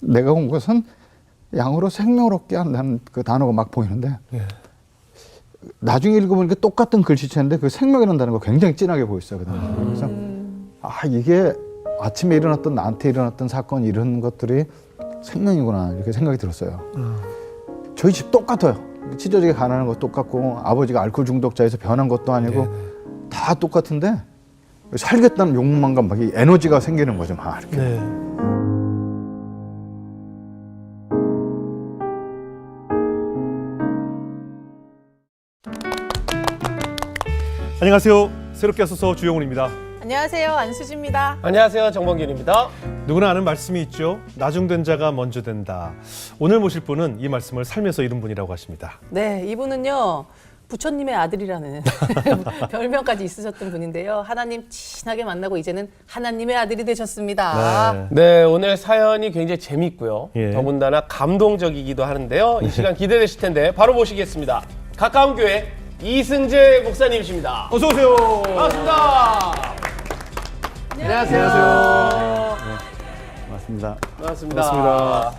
내가 온 것은 양으로 생명을 얻게 한다는 그 단어가 막 보이는데 예. 나중에 읽어보니까 똑같은 글씨체인데 그 생명이라는 단어가 굉장히 진하게 보였어요. 그래서 이게 아침에 일어났던 나한테 일어났던 사건 이런 것들이 생명이구나 이렇게 생각이 들었어요. 저희 집 똑같아요. 찢어지게 가난한 것도 똑같고 아버지가 알코올 중독자에서 변한 것도 아니고 네네. 다 똑같은데 살겠다는 욕망과 막 이 에너지가 생기는 거죠. 막 이렇게. 네. 안녕하세요. 새롭게 하소서 주영훈입니다. 안녕하세요. 안수지입니다. 안녕하세요. 정범균입니다. 누구나 아는 말씀이 있죠. 나중된 자가 먼저 된다. 오늘 모실 분은 이 말씀을 살면서 이룬 분이라고 하십니다. 네, 이분은요. 부처님의 아들이라는 별명까지 있으셨던 분인데요. 하나님 친하게 만나고 이제는 하나님의 아들이 되셨습니다. 네, 오늘 사연이 굉장히 재밌고요. 예. 더군다나 감동적이기도 하는데요. 이 시간 기대되실 텐데 바로 모시겠습니다. 가까운 교회 이승재 목사님이십니다. 어서 오세요. 반갑습니다. 안녕하세요. 맞습니다. 반갑습니다.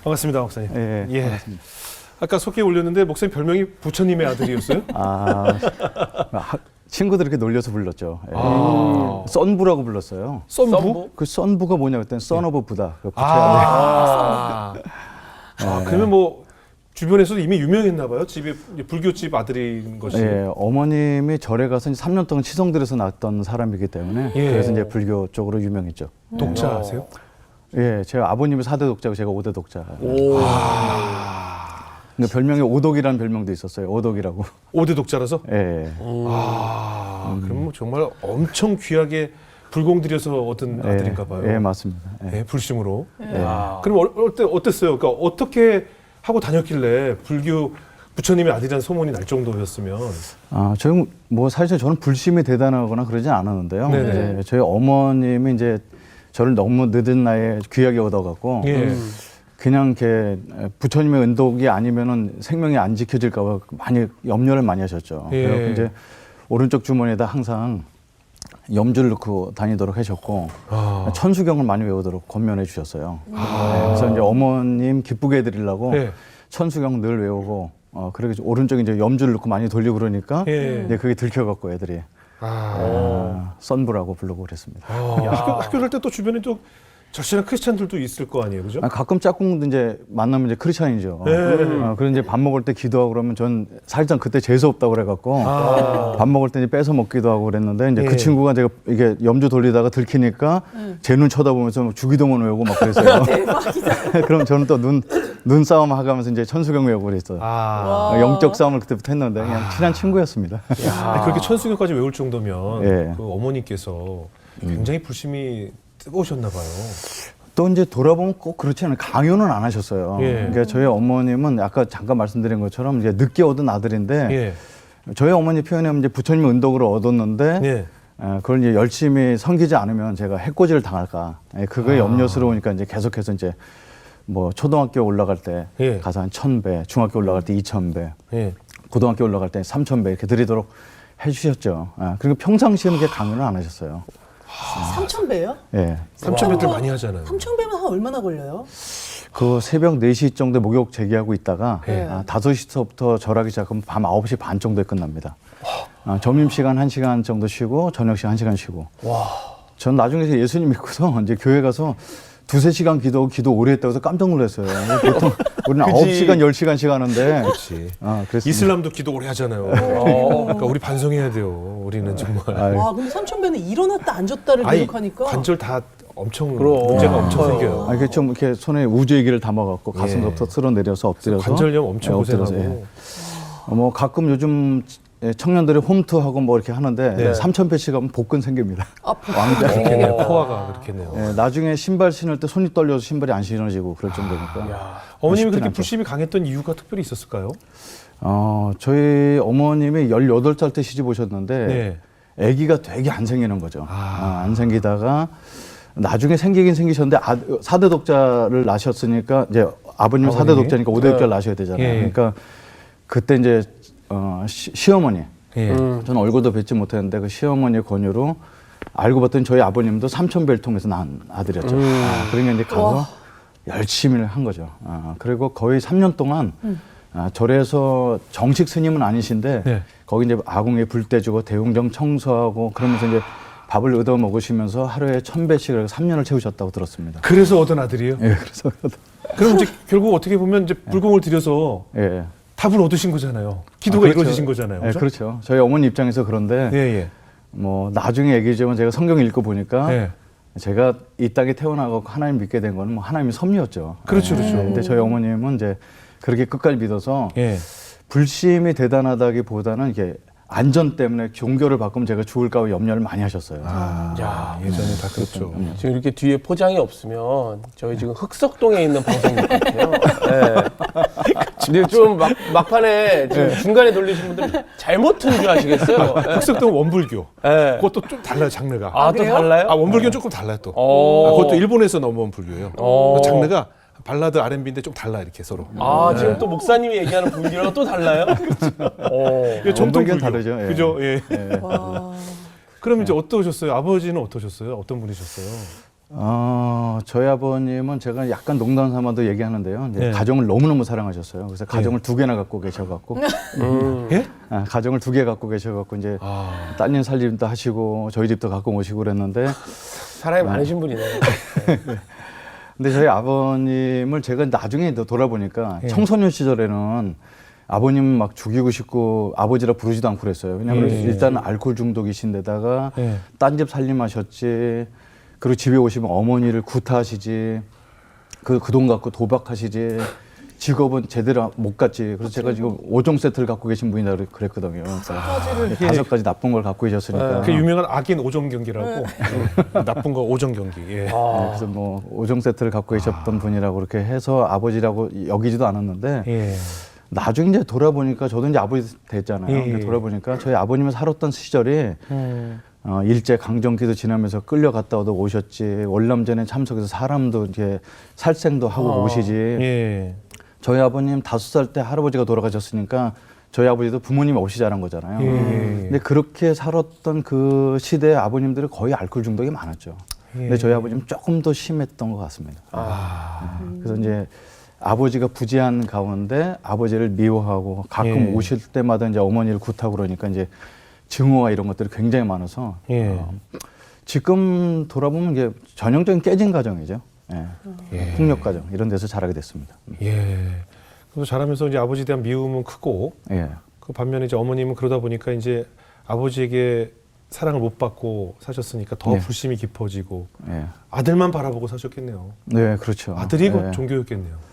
반갑습니다, 목사님. 예, 반갑습니다. 아까 소개 올렸는데 목사님 별명이 부처님의 아들이었어요? 친구들 이렇게 놀려서 불렀죠. 예. 썬부라고 불렀어요. 썬부? 그 썬부가 뭐냐 그랬더니 썬 오브 부다. 그 부처의 아들. 그러면 뭐 주변에서도 이미 유명했나 봐요. 집이 불교집 아들인 것이. 예, 어머님이 절에 가서 이제 3년 동안 치성들에서 낳았던 사람이기 때문에 예. 그래서 이제 불교 쪽으로 유명했죠. 독자하세요? 예, 제가 아버님이 4대 독자고 제가 5대 독자. 오. 근데 별명이 오독이라는 별명도 있었어요. 오독이라고. 5대 독자라서? 예. 그럼 뭐 정말 엄청 귀하게 불공들여서 얻은 아들인가 봐요. 예, 맞습니다. 예. 예, 불심으로. 야. 그럼 어땠어요? 그러니까 어떻게 하고 다녔길래 불교 부처님의 아들이라는 소문이 날 정도였으면. 저희 뭐 사실 저는 불심이 대단하거나 그러진 않았는데요. 네네. 이제 저희 어머님이 이제 저를 너무 늦은 나이에 귀하게 얻어갖고 예. 그냥 이렇게 부처님의 은덕이 아니면은 생명이 안 지켜질까봐 많이 염려를 많이 하셨죠. 예. 그래서 이제 오른쪽 주머니에다 항상 염주를 넣고 다니도록 하셨고 천수경을 많이 외우도록 권면해 주셨어요. 네, 그래서 이제 어머님 기쁘게 해드리려고 예. 천수경 늘 외우고 그리고 오른쪽에 이제 염주를 넣고 많이 돌리고 그러니까 예. 이제 그게 들켜갖고 애들이 썬부라고 부르고 그랬습니다. 학교 갈 때 또 주변에 또 절실한 크리스찬들도 있을 거 아니에요, 그죠? 가끔 짝꿍도 이제 만나면 이제 크리스찬이죠. 그래서 이제 밥 먹을 때 기도하고 그러면 전 살짝 그때 재수 없다고 그래갖고 밥 먹을 때 이제 뺏어 먹기도 하고 그랬는데 이제 예. 그 친구가 제가 이게 염주 돌리다가 들키니까 제 눈 쳐다보면서 막 주기도문 외우고 막 그랬어요. 대박이다. 그럼 저는 또 눈싸움 하면서 이제 천수경 외우고 그랬어요. 영적 싸움을 그때부터 했는데 그냥 친한 친구였습니다. 아니, 그렇게 천수경까지 외울 정도면 예. 그 어머니께서 굉장히 불심이 뜨거우셨나 봐요. 또 이제 돌아보면 꼭 그렇지 않아요. 강요는 안 하셨어요. 예. 그러니까 저희 어머님은 아까 잠깐 말씀드린 것처럼 이제 늦게 얻은 아들인데 예. 저희 어머니 표현하면 이제 부처님의 은덕으로 얻었는데 예. 그걸 이제 열심히 섬기지 않으면 제가 해코지를 당할까. 그거에 염려스러우니까 이제 계속해서 이제 뭐 초등학교 올라갈 때 예. 가서 한 1000배, 중학교 올라갈 때 2000배, 예. 고등학교 올라갈 때 3000배 이렇게 드리도록 해주셨죠. 그리고 평상시에는 그렇게 강요는 안 하셨어요. 3,000배요? 예. 3,000배들 많이 하잖아요. 3,000배면 한 얼마나 걸려요? 그 새벽 4시 정도에 목욕 재개하고 있다가 예. 5시부터 절하기 시작하면 밤 9시 반 정도에 끝납니다. 점심시간 1시간 정도 쉬고 저녁시간 1시간 쉬고. 전 나중에 예수님 믿고서 이제 교회 가서 2-3시간 기도 오래 했다고 해서 깜짝 놀랐어요. 보통 우리는 9시간, 10시간씩 하는데. 그렇지. 그랬습니다. 이슬람도 기도 오래 하잖아요. 그러니까 우리 반성해야 돼요. 우리는 정말. 와, 근데 3,000배는 일어났다 앉았다를 아니, 계속하니까. 관절 다 엄청 문제가 엄청 생겨요. 이렇게 좀 이렇게 손에 우주 얘기를 담아갖고 가슴부터 쓸어내려서 엎드려서. 관절염 엄청 엎드려서, 고생하고. 뭐 가끔 요즘 청년들이 홈트하고 뭐 이렇게 하는데 네. 3,000배씩 하면 복근 생깁니다. 그렇겠네요. 코어가 그렇겠네요. 나중에 신발 신을 때 손이 떨려서 신발이 안 신어지고 그럴 정도니까. 어머님이 쉽진 그렇게 않죠. 불심이 강했던 이유가 특별히 있었을까요? 저희 어머님이 18살 때 시집 오셨는데 네. 아기가 되게 안 생기는 거죠. 안 생기다가 나중에 생기긴 생기셨는데 4대 독자를 낳으셨으니까 이제 아버님 4대 아버님이? 독자니까 5대 독자를 낳으셔야 되잖아요. 예. 그러니까 그때 이제 시어머니 예. 저는 얼굴도 뵙지 못했는데 그 시어머니 권유로 알고 봤더니 저희 아버님도 삼천배를 통해서 낳은 아들이었죠. 그러니까 이제 가서 열심히 한 거죠. 그리고 거의 3년 동안 절에서 정식 스님은 아니신데 네. 거기 이제 아궁이에 불 떼주고 대웅정 청소하고 그러면서 이제 밥을 얻어 먹으시면서 하루에 1000배씩을 3년을 채우셨다고 들었습니다. 그래서 얻은 아들이에요? 예, 그래서 그럼 이제 결국 어떻게 보면 이제 불공을 들여서 예. 답을 얻으신 거잖아요. 기도가 그렇죠. 이루어지신 거잖아요. 예, 그죠? 그렇죠. 저희 어머니 입장에서 그런데 예, 예. 뭐 나중에 얘기지만 제가 성경 읽고 보니까 예. 제가 이 땅에 태어나고 하나님 믿게 된 거는 뭐 하나님의 섭리였죠. 그렇죠, 그렇죠. 근데 저희 어머님은 이제 그렇게 끝까지 믿어서 예. 불심이 대단하다기보다는 이게 안전 때문에 종교를 바꾸면 제가 죽을까 봐 염려를 많이 하셨어요. 야, 예전에 다 그렇죠. 지금 이렇게 뒤에 포장이 없으면 저희 지금 흑석동에 있는 방송국 같아요. 네. 근데 좀 막판에 지금 중간에 돌리신 분들 잘못 tun주하시겠어요. 네. 흑석동 원불교. 네. 그것도 좀 달라요, 장르가. 아, 또 달라요? 원불교는 조금 달라요, 또. 그것도 일본에서 넘어온 불교예요. 장르가 발라드 R&B인데 좀 달라 이렇게 서로. 지금 또 목사님이 얘기하는 불교랑 또 달라요? 이게 정통 원불교는 불교. 다르죠. 예. 그죠? 예. 와. 그럼 이제 어떠셨어요? 아버지는 어떠셨어요? 어떤 분이셨어요? 저희 아버님은 제가 약간 농담 삼아도 얘기하는데요. 이제 네. 가정을 너무너무 사랑하셨어요. 그래서 가정을 2개나 갖고 계셔갖고, 예? 가정을 2개 갖고 계셔갖고 이제 따님 살림도 하시고 저희 집도 갖고 오시고 그랬는데, 사람이 많으신 분이네요. 근데 저희 아버님을 제가 나중에 돌아보니까 청소년 시절에는 아버님 막 죽이고 싶고 아버지라 부르지도 않고 그랬어요. 왜냐하면 일단 알코올 중독이신데다가 딴 집 살림하셨지. 그리고 집에 오시면 어머니를 구타하시지. 그 돈 갖고 도박하시지. 직업은 제대로 못 갔지. 그래서 제가 지금 5종 세트를 갖고 계신 분이라 그랬거든요. 그러니까 5가지 나쁜 걸 갖고 계셨으니까. 그 유명한 악인 오정 경기라고 나쁜 거 오정 경기. 예. 그래서 뭐 5종 세트를 갖고 계셨던 분이라고 그렇게 해서 아버지라고 여기지도 않았는데 예. 나중에 이제 돌아보니까 저도 이제 아버지 됐잖아요. 예. 근데 돌아보니까 저희 아버님이 살았던 시절이 일제 강점기도 지나면서 끌려갔다 오셨지. 월남전에 참석해서 사람도 이제 살생도 하고 오시지. 예. 저희 아버님 5살 때 할아버지가 돌아가셨으니까 저희 아버지도 부모님이 없이 자란 거잖아요. 근데 그렇게 살았던 그 시대에 아버님들이 거의 알코올 중독이 많았죠. 근데 저희 아버님은 조금 더 심했던 것 같습니다. 그래서 이제 아버지가 부재한 가운데 아버지를 미워하고 가끔 오실 때마다 이제 어머니를 구타고 그러니까 이제 증오와 이런 것들이 굉장히 많아서 지금 돌아보면 이게 전형적인 깨진 가정이죠. 폭력 가정 이런 데서 자라게 됐습니다. 예. 그래서 자라면서 이제 아버지에 대한 미움은 크고 그 반면에 이제 어머님은 그러다 보니까 이제 아버지에게 사랑을 못 받고 사셨으니까 더 불심이 깊어지고 아들만 바라보고 사셨겠네요. 네, 그렇죠. 아들이 곧 종교였겠네요.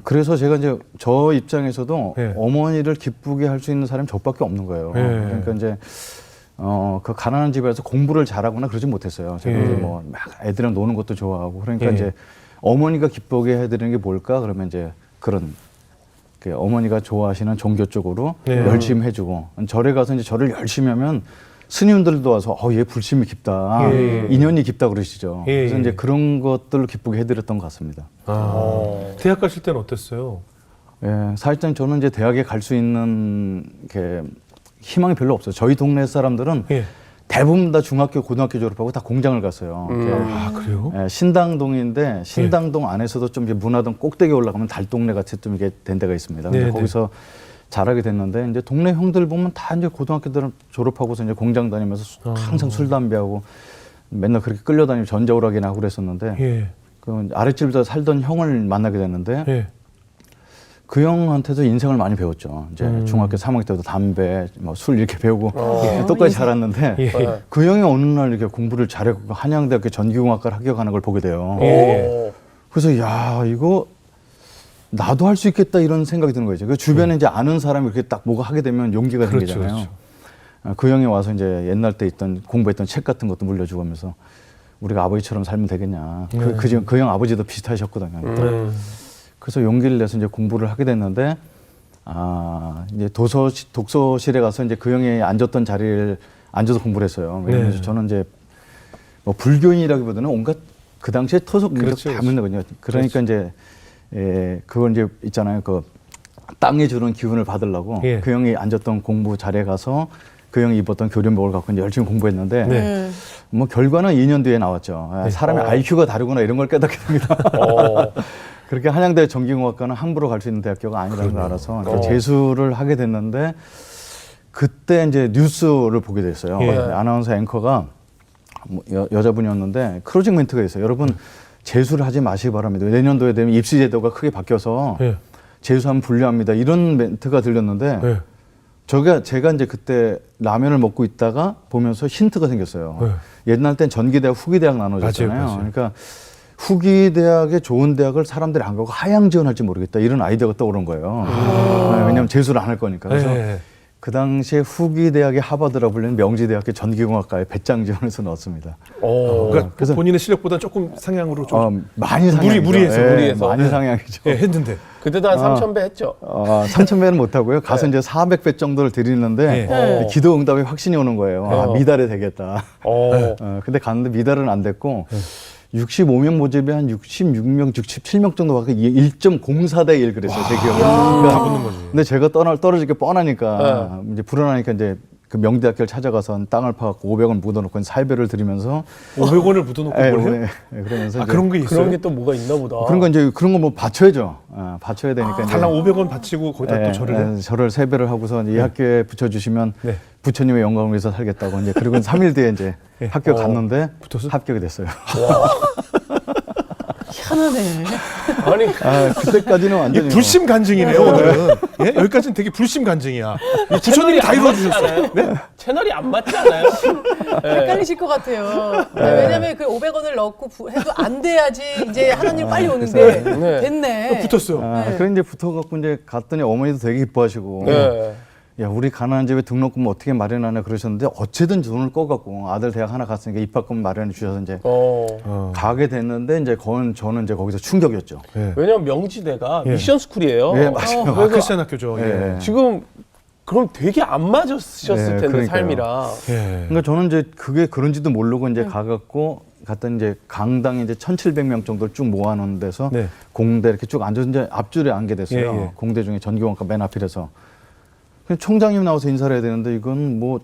그래서 제가 이제 저 입장에서도 어머니를 기쁘게 할 수 있는 사람이 저밖에 없는 거예요. 그러니까 이제 그 가난한 집에서 공부를 잘하거나 그러지 못했어요. 제가 이제 뭐 막 애들이랑 노는 것도 좋아하고 그러니까 이제 어머니가 기쁘게 해드리는 게 뭘까? 그러면 이제 그런 어머니가 좋아하시는 종교 쪽으로 열심히 해주고 절에 가서 이제 절을 열심히 하면 스님들도 와서 얘 불심이 깊다, 인연이 깊다 그러시죠. 그래서 이제 그런 것들을 기쁘게 해드렸던 것 같습니다. 대학 가실 때는 어땠어요? 사실상 저는 이제 대학에 갈 수 있는 게 희망이 별로 없어요. 저희 동네 사람들은 대부분 다 중학교, 고등학교 졸업하고 다 공장을 갔어요. 아, 그래요? 신당동인데 신당동 안에서도 좀 이제 문화동 꼭대기 올라가면 달동네 같이 좀 이게 된 데가 있습니다. 근데 거기서 자라게 됐는데 이제 동네 형들 보면 다 이제 고등학교들은 졸업하고서 이제 공장 다니면서 항상 술 담배하고 맨날 그렇게 끌려다니고 전자오락이나 하고 그랬었는데 그 아랫집에서 살던 형을 만나게 됐는데 그 형한테도 인생을 많이 배웠죠. 이제 중학교 3학년 때도 담배, 뭐 술 이렇게 배우고 똑같이 자랐는데 그 형이 어느 날 이렇게 공부를 잘했고 한양대학교 전기공학과를 합격하는 걸 보게 돼요. 그래서 야 이거 나도 할 수 있겠다 이런 생각이 드는 거죠. 그 주변에 이제 아는 사람이 이렇게 딱 뭐가 하게 되면 용기가 생기잖아요. 그 형이 와서 이제 옛날 때 있던 공부했던 책 같은 것도 물려주고 하면서 우리가 아버지처럼 살면 되겠냐. 그 형 아버지도 비슷하셨거든요. 그래서 용기를 내서 이제 공부를 하게 됐는데 이제 독서실에 가서 이제 그 형이 앉았던 자리를 앉아서 공부를 했어요. 왜냐면 저는 이제 뭐 불교인이라기보다는 온갖 그 당시에 토속 민족 다 묻는거든요. 그러니까 이제 그걸 이제 있잖아요. 그 땅에 주는 기운을 받으려고 그 형이 앉았던 공부 자리에 가서 그 형이 입었던 교련복을 갖고 이제 열심히 공부했는데 네. 뭐 결과는 2년 뒤에 나왔죠. 사람의 IQ가 다르구나 이런 걸 깨닫게 됩니다. 그렇게 한양대 전기공학과는 함부로 갈 수 있는 대학교가 아니라는 걸 알아서 이제 재수를 하게 됐는데 그때 이제 뉴스를 보게 됐어요. 예. 아나운서 앵커가 뭐 여자분이었는데 클로징 멘트가 있어요. 여러분 재수를 하지 마시기 바랍니다. 내년도에 되면 입시 제도가 크게 바뀌어서 예. 재수하면 불리합니다. 이런 멘트가 들렸는데 예. 제가 이제 그때 라면을 먹고 있다가 보면서 힌트가 생겼어요. 옛날 땐 전기대학, 후기대학 나눠졌잖아요. 맞아요. 그러니까 후기대학에 좋은 대학을 사람들이 안 가고 하향 지원할지 모르겠다. 이런 아이디어가 떠오른 거예요. 왜냐하면 재수를 안 할 거니까. 그래서 예. 그 당시에 후기대학의 하버드라 불리는 명지대학교 전기공학과에 배짱 지원해서 넣었습니다. 그러니까 그래서 본인의 실력보다 조금 상향으로 좀 많이 상향이죠. 무리해서. 무리해서. 많이 네. 상향이죠. 예, 했는데. 그때도 한 3,000배 했죠. 3,000배는 못하고요. 가서 이제 400배 정도를 드리는데 기도 응답이 확신이 오는 거예요. 아, 미달에 되겠다. 근데 갔는데 미달은 안 됐고 65명 모집에 한 66명, 67명 정도 와서 1.04대 1 그랬어요. 제 기억에. 다 붙는 거지. 근데 제가 떨어질 게 뻔하니까 이제 불안하니까 이제 그 명대학교를 찾아가서 땅을 파갖고 500원 묻어놓고 살배를 드리면서 500원을 묻어놓고 뭘 해요? 그러면서 아, 이제 그런 게 있어요? 그런 게 또 뭐가 있나 보다. 그런 거 이제 그런 거 뭐 바쳐야죠. 바쳐야 되니까 이제 달랑 500원 바치고 거기다 또 절을 해? 절을 3배를 하고서 이 학교에 붙여주시면 네. 부처님의 영광을 위해서 살겠다고 이제 그리고 3일 뒤에 이제 학교 갔는데 붙었어? 합격이 됐어요. 희한하네. 아니 이게 그때까지는 완전히 불심 간증이네요, 오늘은. 예? 여기까지는 되게 불심 간증이야. 부처님이 다 이루어주셨어요. 네? 채널이 안 맞지 않아요? 헷갈리실 것 같아요. 왜냐면 그 500원을 넣고 해도 안 돼야지 이제 하나님 빨리 오는데 네. 됐네. 붙었어요. 그래 이제 붙어갖고 이제 갔더니 어머니도 되게 기뻐하시고 네. 야 우리 가난한 집에 등록금 어떻게 마련하냐 그러셨는데 어쨌든 돈을 꺼갖고 아들 대학 하나 갔으니까 입학금 마련해 주셔서 이제 가게 됐는데 이제 저는 이제 거기서 충격이었죠. 예. 왜냐면 명지대가 미션 스쿨이에요. 예, 맞아요. 아, 크리스찬 학교죠. 예. 예. 지금 그럼 되게 안 맞으셨을 네, 텐데 그러니까요. 삶이라. 예. 그러니까 저는 이제 그게 그런지도 모르고 이제 가갖고 갔더니 이제 강당에 이제 1,700명 정도를 쭉 모아놓은 데서 네. 공대 이렇게 쭉 앉아서 이제 앞줄에 앉게 됐어요. 예, 예. 공대 중에 전기공학과 맨 앞이라서. 그냥 총장님 나와서 인사를 해야 되는데 이건 뭐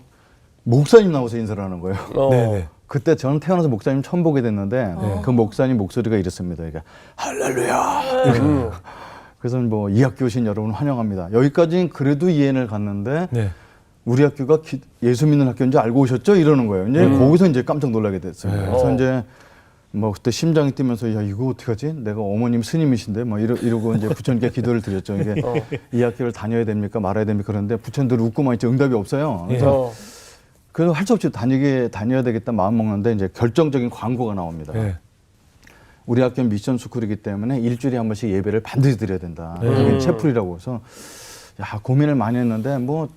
목사님 나와서 인사를 하는 거예요. 네네. 그때 저는 태어나서 목사님 처음 보게 됐는데 그 목사님 목소리가 이랬습니다. 그러니까 할렐루야. 그래서 뭐 이 학교 오신 여러분 환영합니다. 여기까지는 그래도 이해를 갔는데 네. 우리 학교가 예수 믿는 학교인 줄 알고 오셨죠? 이러는 거예요. 이제 거기서 이제 깜짝 놀라게 됐어요. 그래서 이제 뭐 그때 심장이 뛰면서 야 이거 어떡하지? 내가 어머님 스님이신데 뭐 이러고 이제 부처님께 기도를 드렸죠. 이게 이 학교를 다녀야 됩니까 말아야 됩니까 그런데 부처님들 웃고만 있지 응답이 없어요. 그래서 그래서 할 수 없이 다녀야 되겠다 마음 먹는데 이제 결정적인 광고가 나옵니다. 예. 우리 학교는 미션 스쿨이기 때문에 일주일에 한 번씩 예배를 반드시 드려야 된다. 그게 채플이라고 해서 야 고민을 많이 했는데 뭐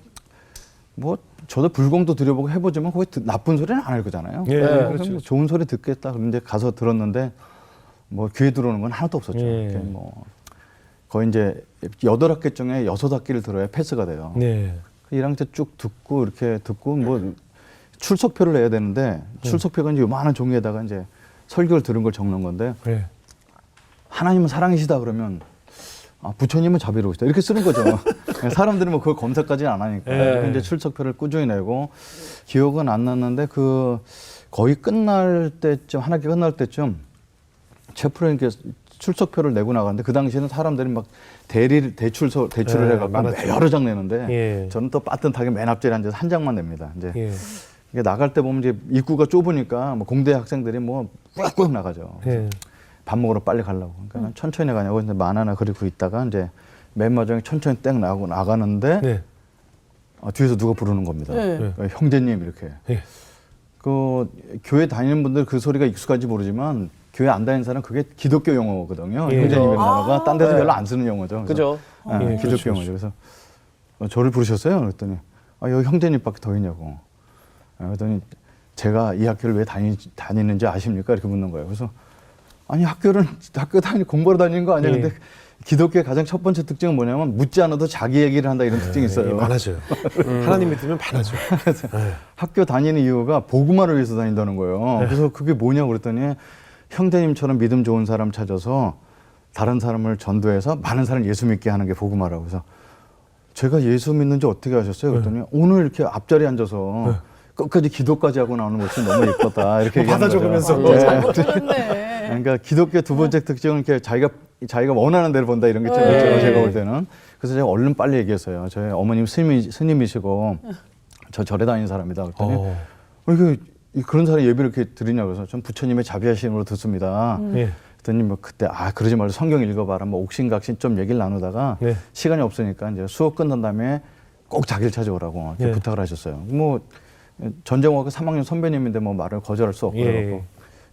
저도 불공도 드려보고 해보지만 거기 나쁜 소리는 안 할 거잖아요. 예, 그래서 그렇죠. 뭐 좋은 소리 듣겠다. 그런데 가서 들었는데 뭐 귀에 들어오는 건 하나도 없었죠. 예. 이렇게 뭐 거의 이제 8학기 중에 6학기를 들어야 패스가 돼요. 네. 1학년 때 쭉 듣고 이렇게 듣고 뭐 출석표를 내야 되는데 출석표가 이제 요만한 종이에다가 이제 설교를 들은 걸 적는 건데 예. 하나님은 사랑이시다 그러면 부처님은 자비로우시다 이렇게 쓰는 거죠. 사람들은 뭐 그걸 검사까지는 안 하니까. 네. 이제 출석표를 꾸준히 내고 기억은 안 났는데 그 거의 끝날 때쯤 한 학기 끝날 때쯤 채플에 이렇게 출석표를 내고 나가는데 그 당시에는 사람들이 막 대출을 해갖고 많았죠. 여러 장 내는데 예. 저는 또 빠듯하게 맨 앞자리에 앉아서 한 장만 냅니다. 이제 예. 이게 나갈 때 보면 이제 입구가 좁으니까 뭐 공대 학생들이 뭐 꾸역꾸역 나가죠. 예. 밥 먹으러 빨리 가려고. 그러니까 천천히 가냐고 근데 만 하나 그리고 있다가 이제 맨 마지막에 천천히 땡 나가는데 네. 뒤에서 누가 부르는 겁니다. 네. 그러니까 형제님 이렇게. 예. 그 교회 다니는 분들 그 소리가 익숙한지 모르지만 교회 안 다니는 사람 그게 기독교 용어거든요. 예. 형제님이라는 단어가 딴 데서 네. 별로 안 쓰는 용어죠. 그죠? 예, 기독교 그렇죠, 용어죠. 그래서 저를 부르셨어요? 그랬더니 여기 형제님밖에 더 있냐고. 그랬더니 제가 이 학교를 왜 다니는지 아십니까? 이렇게 묻는 거예요. 그래서 아니 학교 공부하러 다니는 거 아니야. 예. 근데 기독교의 가장 첫 번째 특징은 뭐냐면 묻지 않아도 자기 얘기를 한다 이런 특징이 있어요. 많아져요. 하나님 믿으면 많아져. 학교 다니는 이유가 복음화를 위해서 다닌다는 거예요. 그래서 그게 뭐냐고 그랬더니 형제님처럼 믿음 좋은 사람 찾아서 다른 사람을 전도해서 많은 사람 예수 믿게 하는 게 복음화라고 해서 제가 예수 믿는지 어떻게 아셨어요? 그랬더니 오늘 이렇게 앞자리에 앉아서 끝까지 기도까지 하고 나오는 모습이 너무 예뻤다. 이렇게 받아 얘기하는 거죠. 적으면서. 잘못 들었네. 그러니까 기독교 두 번째 특징은 이렇게 자기가 원하는 대로 본다 이런 게 있죠. 제가 볼 때는. 그래서 제가 얼른 빨리 얘기했어요. 저희 어머님 스님이시고 저 절에 다니는 사람이다. 그랬더니 그런 사람이 예배를 이렇게 드리냐고 해서 전 부처님의 자비하심으로 듣습니다. 그랬더니 뭐 그때 그러지 말고 성경 읽어봐라. 뭐 옥신각신 좀 얘기를 나누다가 시간이 없으니까 이제 수업 끝난 다음에 꼭 자기를 찾아오라고 이렇게 부탁을 하셨어요. 뭐 전쟁하고 3학년 선배님인데 뭐 말을 거절할 수 없고 그래갖고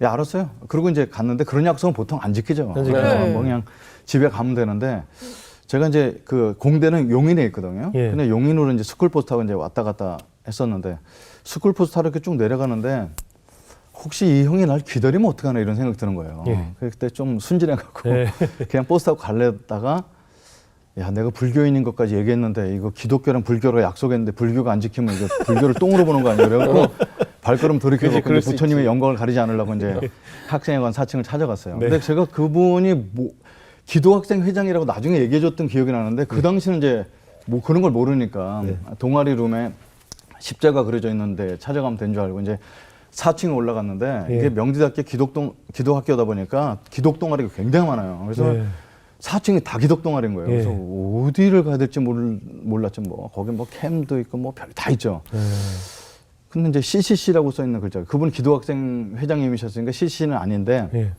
야 알았어요. 그리고 이제 갔는데 그런 약속은 보통 안 지키죠. 뭐 그냥 집에 가면 되는데 제가 이제 그 공대는 용인에 있거든요. 근데 용인으로 이제 스쿨버스 타고 이제 왔다 갔다 했었는데 스쿨버스 타고 이렇게 쭉 내려가는데 혹시 이 형이 날 기다리면 어떡하나 이런 생각이 드는 거예요. 그때 좀 순진해갖고 그냥 버스 타고 갈래다가 야 내가 불교인인 것까지 얘기했는데 이거 기독교랑 불교로 약속했는데 불교가 안 지키면 이거 불교를 똥으로 보는 거 아니에요? 그래갖고 발걸음 돌이켜갖고 부처님의 영광을 가리지 않으려고 이제 학생회관 4층을 찾아갔어요. 근데 제가 그분이 뭐 기도학생 회장이라고 나중에 얘기해줬던 기억이 나는데 그 당시는 이제 뭐 그런 걸 모르니까 동아리 룸에 십자가 그려져 있는데 찾아가면 된 줄 알고 이제 4층에 올라갔는데 이게 명지대학교 기도학교다 보니까 기독동아리가 굉장히 많아요. 그래서 4층이 다 기독동아리인 거예요. 그래서 어디를 가야 될지 몰랐죠. 뭐 거기 뭐 캠도 있고 뭐 별 다 있죠. 근데 이제 CCC라고 써 있는 글자. 그분 기도학생 회장님이셨으니까 CCC는 아닌데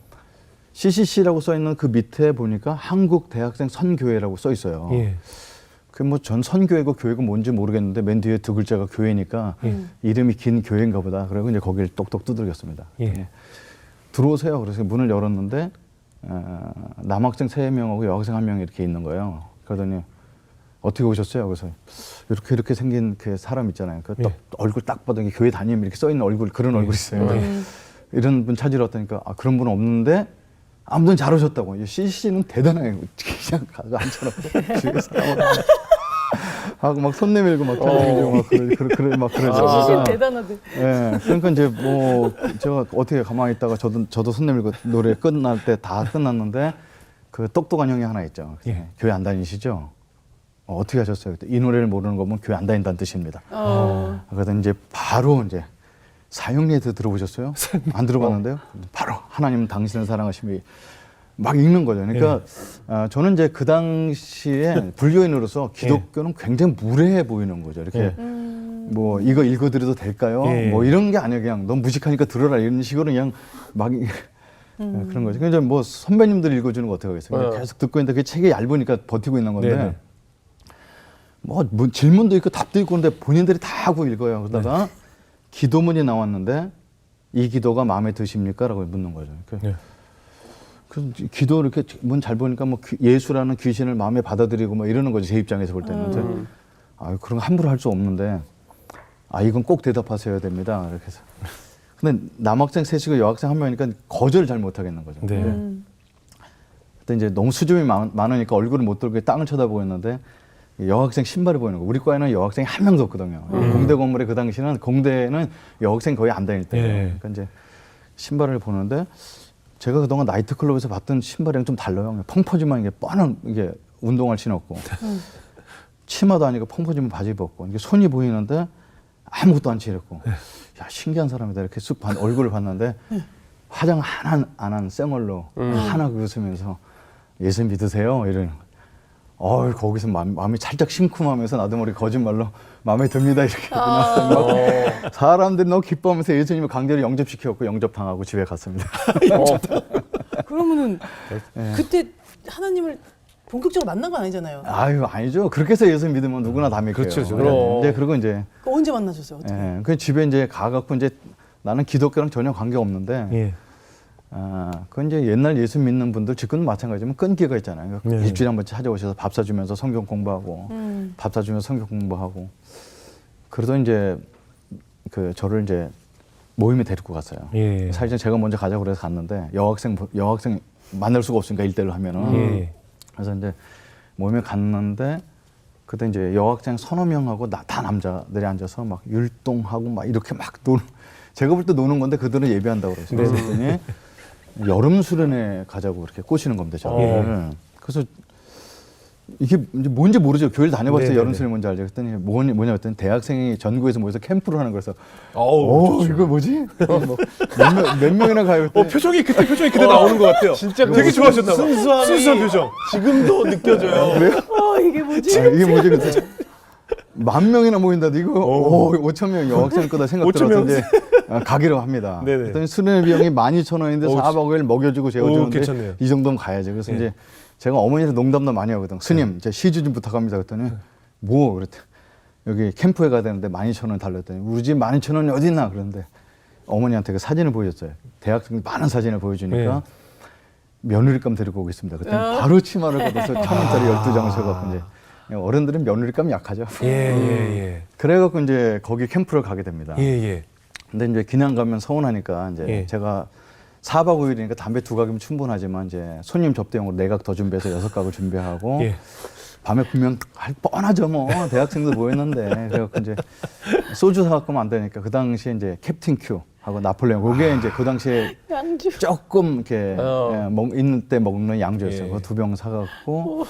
CCC라고 써 있는 그 밑에 보니까 한국 대학생 선교회라고 써 있어요. 그 뭐 전 선교회고 교회가 뭔지 모르겠는데 맨 뒤에 두 글자가 교회니까 이름이 긴 교회인가 보다. 그리고 이제 거기를 똑똑 두들겼습니다. 들어오세요. 그래서 문을 열었는데 남학생 3명하고 여학생 1명이 이렇게 있는 거예요. 그러더니 어떻게 오셨어요? 그래서 이렇게 생긴 그 사람 있잖아요. 그 얼굴 딱 봐도 교회 다니면 이렇게 써 있는 얼굴 그런 얼굴 있어요. 이런 분 찾으러 왔다니까 그런 분은 없는데 아무튼 잘 오셨다고. CC는 대단해요. 그냥 가서 앉혀놓고 주위에 사람 하고 막 손 내밀고 막 막 그러죠. CC는 대단하대. 예, 그러니까 이제 뭐 제가 어떻게 가만히 있다가 저도 손 내밀고 노래 끝날 때 다 끝났는데 그 똑똑한 형이 하나 있죠. 교회 안 다니시죠? 어떻게 하셨어요? 그때 이 노래를 모르는 거면 교회 안 다닌다는 뜻입니다. 그래서 이제 바로 이제 사형리에서 들어보셨어요? 안 들어봤는데요? 바로 하나님은 당신을 사랑하심이 막 읽는 거죠. 그러니까 저는 이제 그 당시에 불교인으로서 기독교는 굉장히 무례해 보이는 거죠. 이렇게 뭐 이거 읽어드려도 될까요? 뭐 이런 게 아니에요. 그냥 너무 무식하니까 들어라 이런 식으로 그냥 막 그런 거죠. 그러니까 뭐 선배님들 읽어주는 거 어떻게 하겠어요? 계속 듣고 있는데 그 책이 얇으니까 버티고 있는 건데 뭐 질문도 있고 답도 있고 근데 본인들이 다 하고 읽어요. 그러다가 기도문이 나왔는데 이 기도가 마음에 드십니까? 라고 묻는 거죠. 그래서 기도 이렇게 문 잘 보니까 뭐 예수라는 귀신을 마음에 받아들이고 뭐 이러는 거죠. 제 입장에서 볼 때는. 그런 거 함부로 할 수 없는데 이건 꼭 대답하셔야 됩니다. 이렇게 해서. 근데 남학생 3이고 여학생 1명이니까 거절을 잘 못하겠는 거죠. 그때 이제 너무 수줍음이 많으니까 얼굴을 못 들고 땅을 쳐다보고 있는데 여학생 신발이 보이는 거. 우리 과에는 여학생이 1명도 없거든요. 공대 건물에 그 당시는 공대는 여학생 거의 안 다닐 때예요. 그러니까 이제 신발을 보는데 제가 그동안 나이트클럽에서 봤던 신발이랑 좀 달라요. 펑퍼짐한 이게 뻔한 이게 운동화를 신었고 치마도 아니고 펑퍼짐한 바지 벗고 이게 손이 보이는데 아무것도 안 칠했고 야 신기한 사람이다 이렇게 쑥 얼굴을 봤는데 화장 하나 안 한 쌩얼로 하나 웃으면서 예수 믿으세요 이러는 거예요. 거기서 마음이 살짝 심쿵하면서 나도 모르게 거짓말로 마음에 듭니다 이렇게 그냥 사람들이 너무 기뻐하면서 예수님을 강제로 영접시켰고 영접당하고 집에 갔습니다. 그러면은 그때 하나님을 본격적으로 만난 건 아니잖아요. 아니죠. 그렇게 해서 예수 믿으면 누구나 다 믿게요. 그렇죠. 이제 그리고 이제 언제 만나셨어요? 어떻게? 그 집에 이제 가갖고 이제 나는 기독교랑 전혀 관계 없는데. 그건 이제 옛날 예수 믿는 분들 지금도 마찬가지지만 끈기가 있잖아요. 일주일에 한 번 찾아오셔서 밥 사주면서 성경 공부하고 밥 사주면서 성경 공부하고 그러던 이제 저를 이제 모임에 데리고 갔어요. 사실은 제가 먼저 가자고 그래서 갔는데 여학생 만날 수가 없으니까 1대1로 하면은 그래서 이제 모임에 갔는데 그때 이제 여학생 3-4명하고 다 남자들이 앉아서 막 율동하고 막 이렇게 막 제가 볼 때 노는 건데 그들은 예배한다고 그랬어요. 그랬더니 여름 수련회 가자고 그렇게 꼬시는 겁니다. 저를. 그래서 이게 이제 뭔지 모르죠. 교회를 다녀봤어요. 네네네. 여름 수련회 뭔지 알죠. 그랬더니 뭐냐 했더니 대학생이 전국에서 모여서 캠프를 하는 거라서 어우, 이거 뭐지? 뭐 몇 명이나 가요? 그랬더니 표정이 그때 나오는 것 같아요. 진짜 되게 좋아하셨나 봐. 순수함이 순수한 표정. 지금도 느껴져요. 그래요? 이게 뭐지? 이게 뭐지? 그랬더니 10,000명이나 모인다. 이거 5,000명 여학생 거다 생각 5,000 들어서 명. 이제 가기로 합니다. 네네. 그랬더니 수련회 비용이 12,000원인데 4박 5일 먹여주고 재워주는데 괜찮네요. 이 정도면 가야죠. 그래서 네. 이제 제가 어머니한테 농담도 많이 하거든. 스님, 제 시주 좀 부탁합니다. 그랬더니 뭐 그랬대. 여기 캠프에 가야 되는데 12,000원 달랬더니 우리 집 12,000원이 어디 있나 그러는데 어머니한테 그 사진을 보여줬어요. 대학생 많은 사진을 보여주니까 며느리감 데리고 오겠습니다. 그랬더니 바로 치마를 걷어서 1,000원짜리 12장을 사갖고 이제 어른들은 며느리감이 약하죠. 예. 그래갖고 이제 거기 캠프를 가게 됩니다. 예. 근데 이제 그냥 가면 서운하니까 이제 예. 제가 4박 5일이니까 담배 2각이면 충분하지만 이제 손님 접대용으로 4각 더 준비해서 6각을 준비하고 예. 밤에 구면 뻔하죠 뭐 대학생들 모였는데 그래갖고 이제 소주 사갖고 안 되니까 그 당시에 이제 캡틴 큐 하고 나폴레옹 그게 이제 그 당시에 양주. 조금 이렇게 있는 때 먹는 양주였어요. 예. 그거 2병 사갖고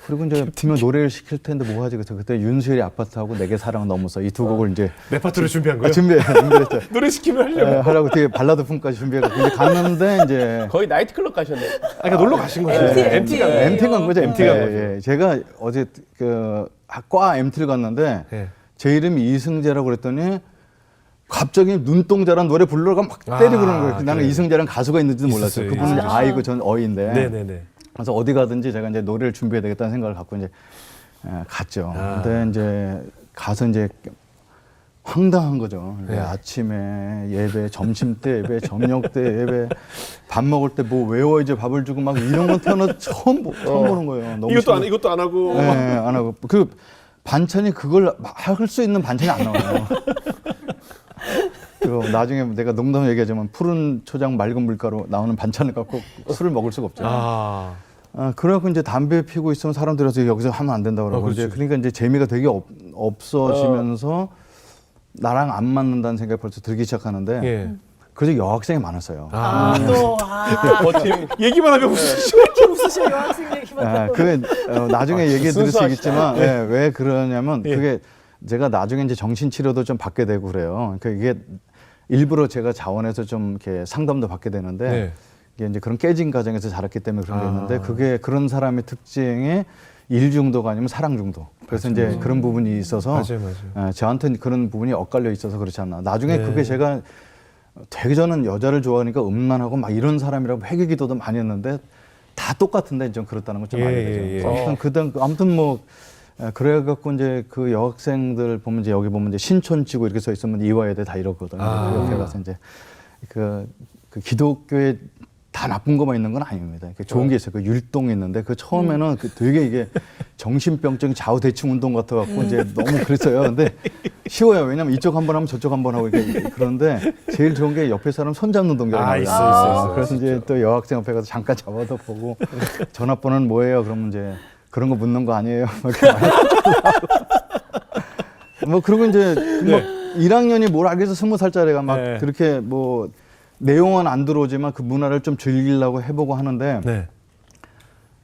그리고 이제 분명 노래를 시킬 텐데 뭐 하지 그래서 그때 윤수일의 아파트하고 내게 사랑 넘어서 이 2곡을 이제 레파토리를 준비한 거예요? 준비했죠. 노래 시키면 하려고. 하라고 되게 발라드 품까지 준비해서 이제 갔는데 이제 거의 나이트클럽 가셨네. 그러니까 놀러 가신 거죠. MT 간 거예요. MT 간 거죠. MT 간 거죠. 예. 제가 어제 과 MT를 갔는데 예. 제 이름이 이승재라고 그랬더니 갑자기 눈동자란 노래 부르러가 막 때리고 그러는 거예요. 나는 그래요. 이승재라는 가수가 있는지도 몰랐어요. 있었어요. 그분은 있었어요. 아이고 전 어인데. 네네네. 그래서 어디 가든지 제가 이제 노래를 준비해야 되겠다는 생각을 갖고 이제 갔죠. 근데 이제 가서 이제 황당한 거죠. 네. 아침에 예배, 점심 때 예배, 저녁 때 예배, 밥 먹을 때 뭐 외워야지 밥을 주고 막 이런 건 태어나서 처음 보는 거예요. 너무 이것도 안 하고. 네, 안 하고 그 반찬이 그걸 할 수 있는 반찬이 안 나와요. 그리고 나중에 내가 농담을 얘기하자면 푸른 초장 맑은 물가로 나오는 반찬을 갖고 술을 먹을 수가 없잖아요. 그래갖고 이제 담배 피고 있으면 사람들이 와서 여기서 하면 안 된다고 그러고 그렇죠. 이제 그러니까 이제 재미가 되게 없어지면서 나랑 안 맞는다는 생각이 벌써 들기 시작하는데 예. 그래서 여학생이 많았어요. 버팀. 얘기만 하면 웃으시죠. 이렇게 웃으셔 여학생 얘기만. 그게 나중에 얘기해 드릴 수 순수하시다. 있겠지만 왜 그러냐면 예. 그게 제가 나중에 이제 정신치료도 좀 받게 되고 그래요. 그러니까 이게 일부러 제가 자원해서 좀 이렇게 상담도 받게 되는데 네. 이게 이제 그런 깨진 가정에서 자랐기 때문에 그런 게 있는데 그게 그런 사람의 특징이 일 중독 아니면 사랑 중독. 그래서 이제 그런 부분이 있어서 맞아요. 저한테는 그런 부분이 엇갈려 있어서 그렇지 않나. 나중에 네. 그게 제가 되게 저는 여자를 좋아하니까 음란하고 막 이런 사람이라고 회개 기도도 많이 했는데 다 똑같은데 좀 그렇다는 걸 좀 알게 되죠. 아무튼 뭐 그래갖고 이제 그 여학생들 보면 이제 여기 보면 이제 신촌지구 이렇게 써 있으면 이화여대 다 이러거든요. 그 옆에 가서 이제 그 기독교에 다 나쁜 것만 있는 건 아닙니다. 좋은 게 있어요. 그 율동이 있는데 그 처음에는 그 되게 이게 정신병적인 좌우 대칭 운동 같아갖고 이제 너무 그랬어요. 근데 쉬워요. 왜냐면 이쪽 한번 하면 저쪽 한번 하고 이렇게 그런데 제일 좋은 게 옆에 사람 손 잡는 동작이 있어. 그래서 이제 또 여학생 옆에 가서 잠깐 잡아도 보고 전화번호는 뭐예요? 그러면 이제 그런 거 묻는 거 아니에요? 이렇게 뭐 그리고 이제 뭐 1학년이 뭘 알겠어 20살짜리가 막 네. 그렇게 뭐 내용은 안 들어오지만 그 문화를 좀 즐기려고 해보고 하는데 네.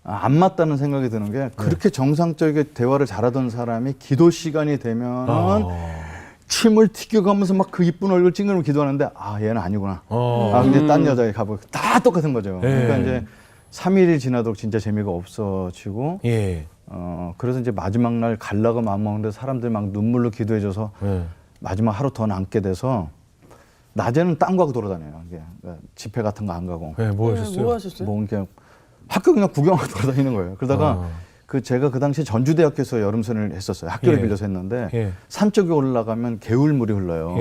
안 맞다는 생각이 드는 게 그렇게 정상적인 대화를 잘하던 사람이 기도 시간이 되면 침을 튀겨가면서 막 그 이쁜 얼굴 찡그리고 기도하는데 얘는 아니구나. 근데 딴 여자에 가보고 다 똑같은 거죠. 그러니까 이제 3일이 지나도록 진짜 재미가 없어지고 예. 그래서 이제 마지막 날 갈라고 마음먹는데 사람들이 막 눈물로 기도해줘서 마지막 하루 더 남게 돼서 낮에는 딴 거 하고 돌아다녀요. 이게 집회 같은 거 안 가고. 네, 뭐 하셨어요? 뭐 하셨어요? 뭐 이렇게 학교 그냥 구경하고 돌아다니는 거예요. 그러다가 제가 그 당시 전주대학교에서 여름선을 했었어요. 학교를 예. 빌려서 했는데 예. 산 쪽에 올라가면 개울물이 흘러요.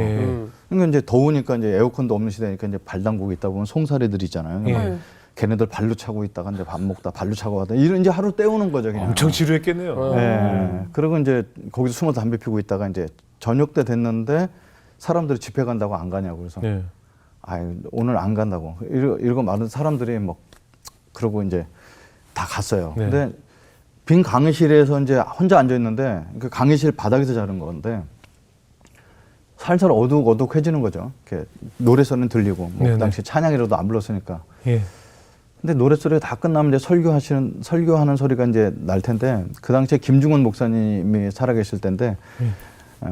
그러니까 이제 더우니까 이제 에어컨도 없는 시대니까 이제 발 담그고 있다 보면 송사리들 있잖아요. 예. 걔네들 발로 차고 있다가 이제 밥 먹다 발로 차고 가다 이런 이제 하루 때우는 거죠. 그냥. 엄청 지루했겠네요. 네. 그리고 이제 거기서 숨어서 담배 피고 있다가 이제 저녁 때 됐는데 사람들이 집회 간다고 안 가냐고 그래서 오늘 안 간다고 이러고 많은 사람들이 뭐 그러고 이제 다 갔어요. 네. 근데 빈 강의실에서 이제 혼자 앉아 있는데 그 강의실 바닥에서 자는 건데 살살 어둑어둑해지는 거죠. 이렇게 노래소리는 들리고 뭐 네네. 그 당시 찬양이라도 안 불렀으니까. 예. 근데 노랫소리가 다 끝나면 이제 설교하는 소리가 이제 날 텐데, 그 당시에 김중원 목사님이 살아계실 때인데,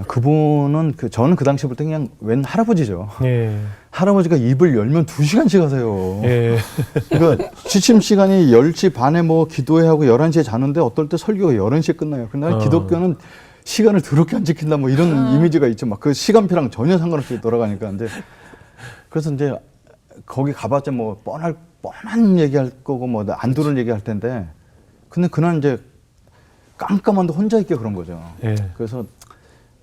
그분은 저는 그 당시 볼 때 그냥 웬 할아버지죠. 예. 할아버지가 입을 열면 2시간씩 하세요. 예. 그러니까 취침 시간이 10시 반에 뭐 기도회 하고 11시에 자는데 어떨 때 설교가 11시에 끝나요. 근데 기독교는 시간을 더럽게 안 지킨다 뭐 이런 이미지가 있죠. 막 그 시간표랑 전혀 상관없이 돌아가니까. 근데 그래서 이제 거기 가봤자 뭐 뻔한 얘기할 거고 뭐 안 들을 얘기할 텐데, 근데 그날 이제 깜깜한데 혼자 있게 그런 거죠. 예. 그래서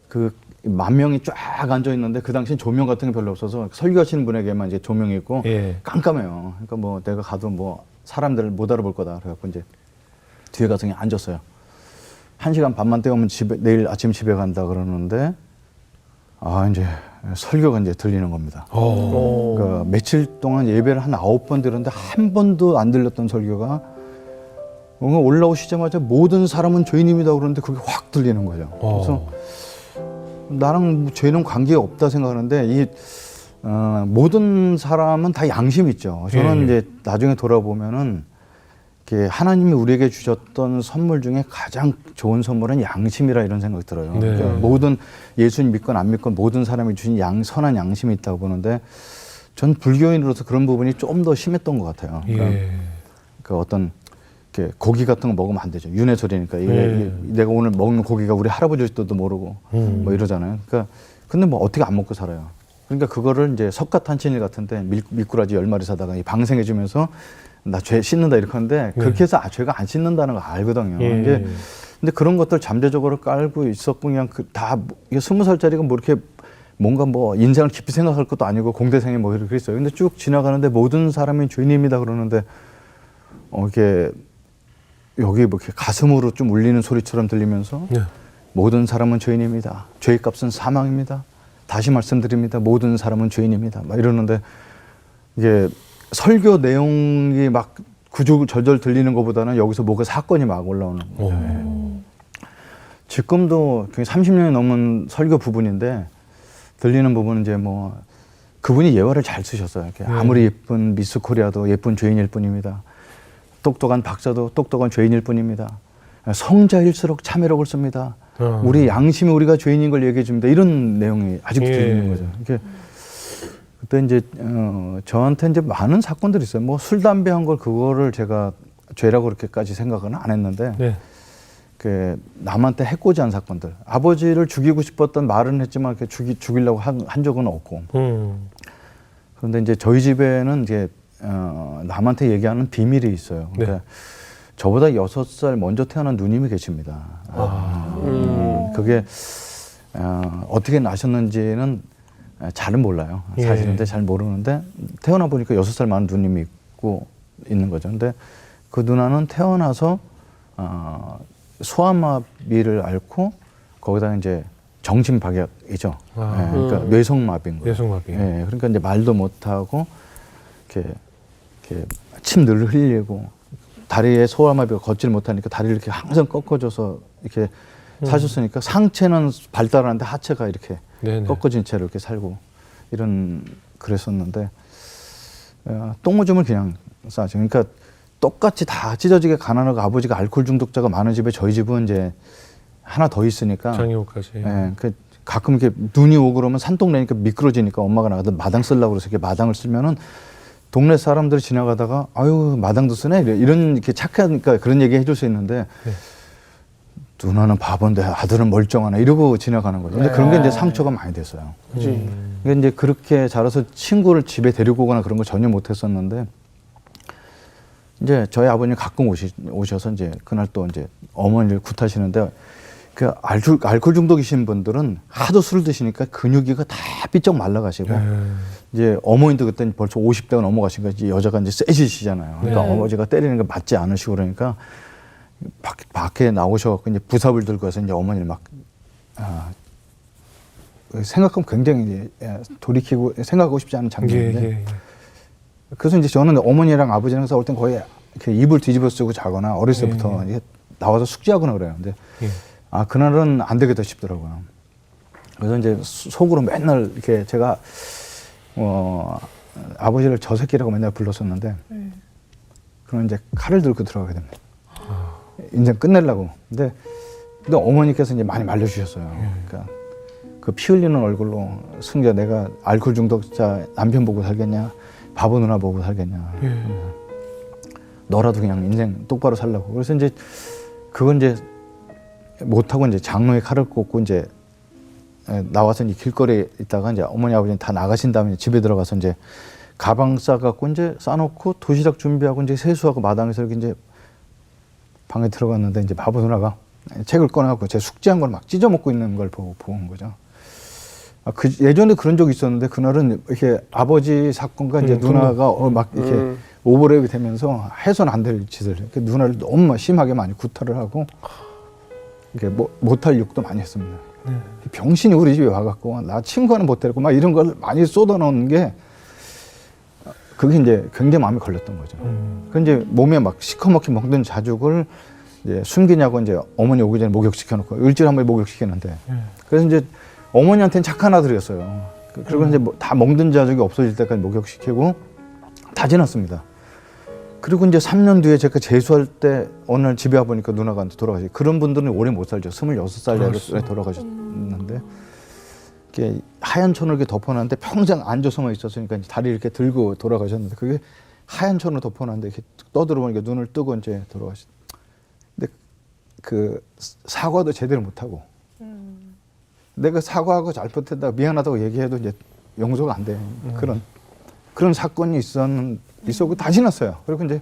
그 10,000명이 쫙 앉아 있는데 그 당시엔 조명 같은 게 별로 없어서 설교하시는 분에게만 이제 조명이 있고 예. 깜깜해요. 그러니까 뭐 내가 가도 뭐 사람들을 못 알아볼 거다. 그래갖고 이제 뒤에 가서 그냥 앉았어요. 1시간 반만 때우면 내일 아침 집에 간다 그러는데, 이제 설교가 이제 들리는 겁니다. 그러니까 며칠 동안 예배를 한 9번 들었는데 한 번도 안 들렸던 설교가 올라오시자마자 모든 사람은 죄인입니다 그러는데 그게 확 들리는 거죠. 그래서 나랑 죄는 관계가 없다 생각하는데 모든 사람은 다 양심이 있죠. 저는 이제 나중에 돌아보면은 하나님이 우리에게 주셨던 선물 중에 가장 좋은 선물은 양심이라 이런 생각이 들어요. 네. 그러니까 모든 예수님 믿건 안 믿건 모든 사람이 주신 선한 양심이 있다고 보는데, 전 불교인으로서 그런 부분이 좀 더 심했던 것 같아요. 그러니까 그 어떤 고기 같은 거 먹으면 안 되죠. 윤회 소리니까. 내가 오늘 먹는 고기가 우리 할아버지도 모르고 뭐 이러잖아요. 그러니까 근데 뭐 어떻게 안 먹고 살아요. 그러니까 그거를 이제 석가탄신일 같은데 미꾸라지 10마리 사다가 방생해 주면서 나 죄 씻는다 이렇게 하는데, 그렇게 해서 죄가 안 씻는다는 거 알거든요. 근데 그런 것들 잠재적으로 깔고 있었고, 그냥 다 20살짜리가 뭐 이렇게 뭔가 뭐 인생을 깊이 생각할 것도 아니고 공대생이 뭐 이렇게 있어요. 근데 쭉 지나가는데 모든 사람이 죄인입니다 그러는데, 이게 여기 뭐 이렇게 가슴으로 좀 울리는 소리처럼 들리면서 모든 사람은 죄인입니다. 죄의 값은 사망입니다. 다시 말씀드립니다. 모든 사람은 죄인입니다. 막 이러는데, 이게 설교 내용이 막 구구절절 들리는 것보다는 여기서 뭐가 사건이 막 올라오는 거예요. 지금도 30년이 넘은 설교 부분인데 들리는 부분은 이제 뭐 그분이 예화를 잘 쓰셨어요. 아무리 예쁜 미스 코리아도 예쁜 죄인일 뿐입니다. 똑똑한 박사도 똑똑한 죄인일 뿐입니다. 성자일수록 참회록을 씁니다. 우리 양심이 우리가 죄인인 걸 얘기해 줍니다. 이런 내용이 아직도 들리는 거죠. 이게 그때 이제 저한테 이제 많은 사건들이 있어요. 뭐 술, 담배 한 걸 그거를 제가 죄라고 그렇게까지 생각은 안 했는데, 남한테 해코지한 사건들. 아버지를 죽이고 싶었던 말은 했지만 이렇게 죽이려고 한 적은 없고. 그런데 이제 저희 집에는 이제 남한테 얘기하는 비밀이 있어요. 그러니까 저보다 6살 먼저 태어난 누님이 계십니다. 그게 어떻게 나셨는지는 잘은 몰라요. 사실은 잘 모르는데, 태어나 보니까 6살 많은 누님이 있는 거죠. 근데 그 누나는 태어나서 소아마비를 앓고 거기다 이제 정신박약이죠. 그러니까 뇌성마비인 거예요. 뇌성마비. 그러니까 이제 말도 못하고 이렇게 침 늘 흘리고, 다리에 소아마비가 걷질 못하니까 다리를 이렇게 항상 꺾어줘서 이렇게 사셨으니까, 상체는 발달하는데 하체가 이렇게 꺾어진 채로 이렇게 살고 그랬었는데, 똥오줌을 그냥 싸죠. 그러니까 똑같이 다 찢어지게 가난하고 아버지가 알코올 중독자가 많은 집에 저희 집은 이제 하나 더 있으니까, 장애우까지. 가끔 이렇게 눈이 오고 그러면 산동네니까 미끄러지니까 엄마가 나가서 마당 쓰려고 그래서 이렇게 마당을 쓰면은 동네 사람들이 지나가다가 아유 마당도 쓰네 이런 이렇게 착하니까 그런 얘기 해줄 수 있는데, 누나는 바본데 아들은 멀쩡하네 이러고 지나가는 거죠. 근데 그런 게 이제 상처가 많이 됐어요. 그러니까 이제 그렇게 자라서 친구를 집에 데리고 오거나 그런 거 전혀 못 했었는데, 이제 저희 아버님 가끔 오셔서 이제 그날 또 이제 어머니를 굿하시는데, 그 알코올 중독이신 분들은 하도 술을 드시니까 근육이가 다 삐쩍 말라가시고, 이제 어머니도 그때 벌써 50대가 넘어가시니까 이제 여자가 이제 세지시잖아요. 그러니까 어머니가 때리는 거 맞지 않으시고 그러니까 밖에 나오셔갖고 이제 부삽을 들고 와서 이제 어머니를 막 생각하면 굉장히 돌이키고 생각하고 싶지 않은 장면인데, 그래서 이제 저는 어머니랑 아버지랑 싸울 땐 거의 이렇게 이불 뒤집어 쓰고 자거나 어렸을 때부터 이게 나와서 숙제하거나 그래요. 근데 그날은 안 되겠다 싶더라고요. 그래서 이제 속으로 맨날 이렇게 제가 아버지를 저 새끼라고 맨날 불렀었는데, 그럼 이제 칼을 들고 들어가게 됩니다. 인생 끝내려고. 근데 어머니께서 이제 많이 말려주셨어요. 그러니까 그 피 흘리는 얼굴로 승기야 내가 알코올 중독자 남편 보고 살겠냐, 바보 누나 보고 살겠냐. 너라도 그냥 인생 똑바로 살라고. 그래서 이제 그건 이제 못하고 이제 장로의 칼을 꽂고 이제 나와서 이제 길거리에 있다가 이제 어머니 아버지 다 나가신 다음에 집에 들어가서 이제 가방 싸갖고 이제 싸놓고 도시락 준비하고 이제 세수하고 마당에서 이렇게 이제 방에 들어갔는데 이제 바보 누나가 책을 꺼내갖고 제 숙제한 걸 막 찢어먹고 있는 걸 보고 온 거죠. 그 예전에 그런 적이 있었는데 그날은 이렇게 아버지 사건과 이제 누나가 막 이렇게 오버랩이 되면서 해서는 안 될 짓을 누나를 너무 심하게 많이 구타를 하고 이게 못할 욕도 많이 했습니다. 병신이 우리 집에 와갖고 나 친구는 못 데리고 막 이런 걸 많이 쏟아놓는 게 그게 이제 굉장히 마음에 걸렸던 거죠. 그 이제 몸에 막 시커멓게 먹는 자죽을 이제 숨기냐고 이제 어머니 오기 전에 목욕시켜놓고 일주일에 한 번에 목욕시켰는데 그래서 이제 어머니한테는 착한 아들이었어요. 그리고 이제 다 먹는 자죽이 없어질 때까지 목욕시키고 다 지났습니다. 그리고 이제 3년 뒤에 제가 재수할 때 어느 날 집에 와보니까 누나가 돌아가시. 그런 분들은 오래 못 살죠. 26살에 돌아가셨는데 이렇게 하얀 천을 이렇게 덮어놨는데 평생 앉아서만 있었으니까 이제 다리 이렇게 들고 돌아가셨는데 그게 하얀 천을 덮어놨는데 이렇게 떠들어보니까 눈을 뜨고 이제 돌아가셨. 근데 그 사과도 제대로 못하고 내가 사과하고 잘못했다 미안하다고 얘기해도 이제 용서가 안 돼. 그런 사건이 있었고 다 지났어요. 그리고 이제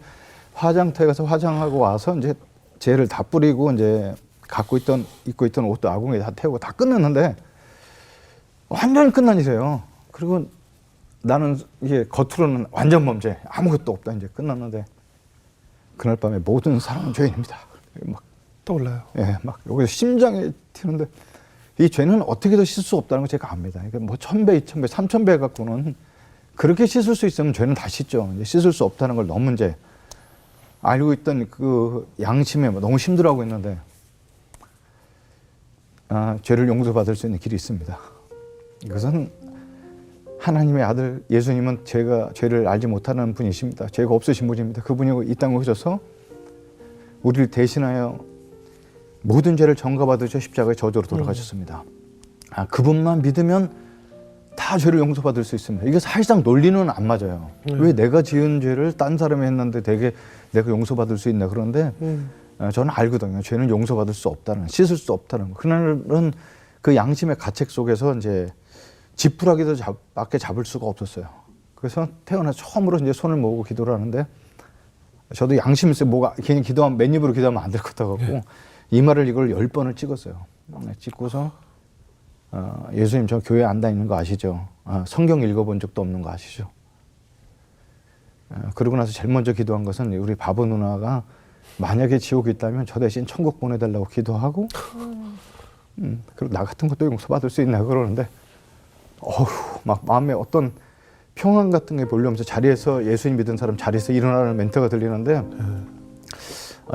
화장터에 가서 화장하고 와서 이제 젤을 다 뿌리고 이제 입고 있던 옷도 아궁이에 다 태우고 다 끝냈는데 완전 끝난 일이에요. 그리고 나는 이게 겉으로는 완전 범죄 아무것도 없다 이제 끝났는데 그날 밤에 모든 사람은 죄인입니다. 막 떠올라요. 예, 막 여기서 심장에 튀는데 이 죄는 어떻게도 씻을 수 없다는 걸 제가 압니다. 그러니까 뭐 1000배, 2000배, 3000배 갖고는 그렇게 씻을 수 있으면 죄는 다 씻죠. 이제 씻을 수 없다는 걸 너무 이제 알고 있던 그 양심에 너무 힘들어하고 있는데 죄를 용서받을 수 있는 길이 있습니다. 이것은 하나님의 아들 예수님은 죄를 알지 못하는 분이십니다. 죄가 없으신 분입니다. 그분이 이 땅에 오셔서 우리를 대신하여 모든 죄를 전가받으셔 십자가의 저주로 돌아가셨습니다. 그분만 믿으면 다 죄를 용서받을 수 있습니다. 이게 사실상 논리는 안 맞아요. 왜 내가 지은 죄를 딴 사람이 했는데 내가 용서받을 수 있나. 그런데 저는 알거든요. 죄는 용서받을 수 없다는, 씻을 수 없다는 거. 그날은 그 양심의 가책 속에서 이제 지푸라기도 밖에 잡을 수가 없었어요. 그래서 태어나서 처음으로 이제 손을 모으고 기도를 하는데 저도 양심 있어요. 뭐가 괜히 기도하면 맨입으로 기도하면 안 될 것 같고 이마를 이걸 10번을 찍었어요. 찍고서 예수님 저 교회 안 다니는 거 아시죠? 성경 읽어본 적도 없는 거 아시죠? 그러고 나서 제일 먼저 기도한 것은 우리 바보 누나가 만약에 지옥에 있다면 저 대신 천국 보내달라고 기도하고 그리고 나 같은 것도 용서받을 수 있나 그러는데 막 마음에 어떤 평안 같은 게 몰려오면서 자리에서 예수님 믿은 사람 자리에서 일어나는 멘트가 들리는데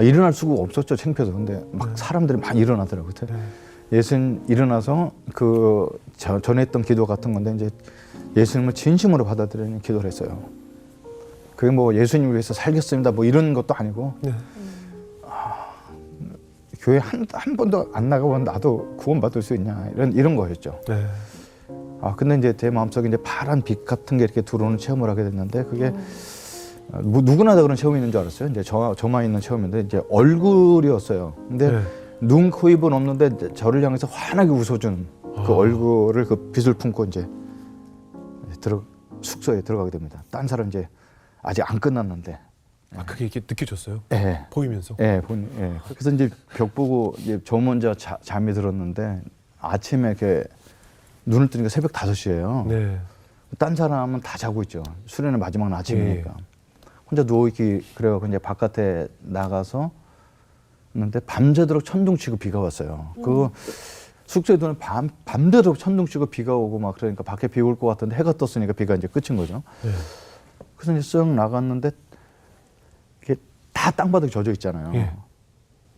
일어날 수가 없었죠. 창피해서. 근데 막 사람들이 많이 일어나더라고요. 예수님 일어나서 전에 했던 기도 같은 건데 이제 예수님을 진심으로 받아들이는 기도를 했어요. 그게 뭐 예수님 위해서 살겠습니다 뭐 이런 것도 아니고 교회 한 번도 안 나가본 나도 구원받을 수 있냐 이런 거였죠. 근데 이제 제 마음속에 이제 파란 빛 같은 게 이렇게 들어오는 체험을 하게 됐는데 그게 누구나 다 그런 체험이 있는 줄 알았어요. 이제 저만 있는 체험인데 이제 얼굴이었어요. 근데 눈, 코, 입은 없는데 저를 향해서 환하게 웃어준 그 얼굴을 그 빛을 품고 이제 숙소에 들어가게 됩니다. 딴 사람 이제 아직 안 끝났는데. 그게 이렇게 느껴졌어요? 네. 보이면서? 네, 그래서 이제 벽 보고 이제 저 먼저 잠이 들었는데 아침에 이렇게 눈을 뜨니까 새벽 5시예요. 네. 딴 사람은 다 자고 있죠. 수련의 마지막 아침이니까. 혼자 누워있기 그래가지고 이제 바깥에 나가서 했는데 밤새도록 천둥치고 비가 왔어요. 그 숙소에도는 밤새도록 천둥치고 비가 오고 막 그러니까 밖에 비 올 것 같은데 해가 떴으니까 비가 이제 끝인 거죠. 그래서 이제 쓱 나갔는데 이게 다 땅바닥에 젖어 있잖아요.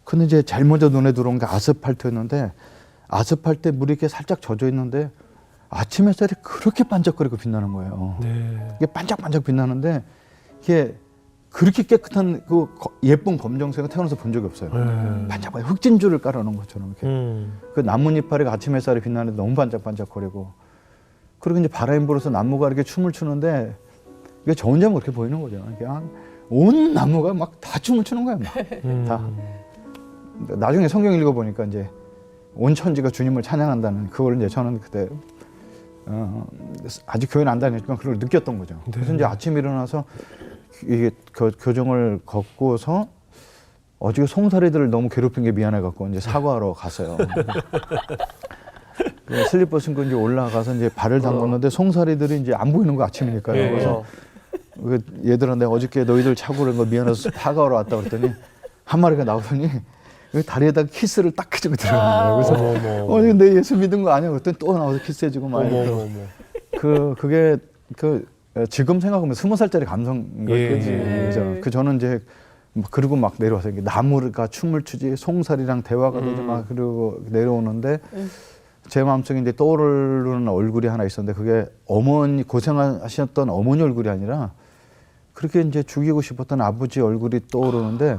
근데 이제 제일 먼저 눈에 들어온 게 아스팔트였는데 아스팔트에 물이 이렇게 살짝 젖어 있는데 아침 햇살이 그렇게 반짝거리고 빛나는 거예요. 이게 반짝반짝 빛나는데 이게 그렇게 깨끗한 그 예쁜 검정색은 태어나서 본 적이 없어요. 반짝반짝 흑진주를 깔아놓은 것처럼 이렇게. 그 나뭇잎알이 아침 햇살에 빛나는데 너무 반짝반짝거리고. 그리고 이제 바람이 불어서 나무가 이렇게 춤을 추는데 이게 저 혼자만 그렇게 보이는 거죠. 그냥 온 나무가 막 다 춤을 추는 거예요. 막. 다. 나중에 성경 읽어보니까 이제 온 천지가 주님을 찬양한다는 그걸 이제 저는 그때 아직 교회는 안 다녔지만 그걸 느꼈던 거죠. 그래서 이제 아침에 일어나서 이게 교정을 걷고서 어저께 송사리들을 너무 괴롭힌 게 미안해갖고 이제 사과하러 갔어요. 그 슬리퍼 신고 이제 올라가서 이제 발을 담궜는데 송사리들이 이제 안 보이는 거 아침이니까요. 그래서 얘들아 내가 어저께 너희들 차고 그런 거 미안해서 사과하러 왔다 그랬더니 한 마리가 나오더니 다리에다가 키스를 딱 해주고 들어가는 거예요. 그래서 내 예수 믿은 거 아니야? 그랬더니 또 나와서 키스해주고 막. 그게 지금 생각하면 20살짜리 감성인 거지. 그 저는 이제 그리고 막 내려와서 나무가 춤을 추지 송사리랑 대화가 되지 막 그러고 내려오는데 제 마음속에 이제 떠오르는 얼굴이 하나 있었는데 그게 어머니 고생하셨던 어머니 얼굴이 아니라 그렇게 이제 죽이고 싶었던 아버지 얼굴이 떠오르는데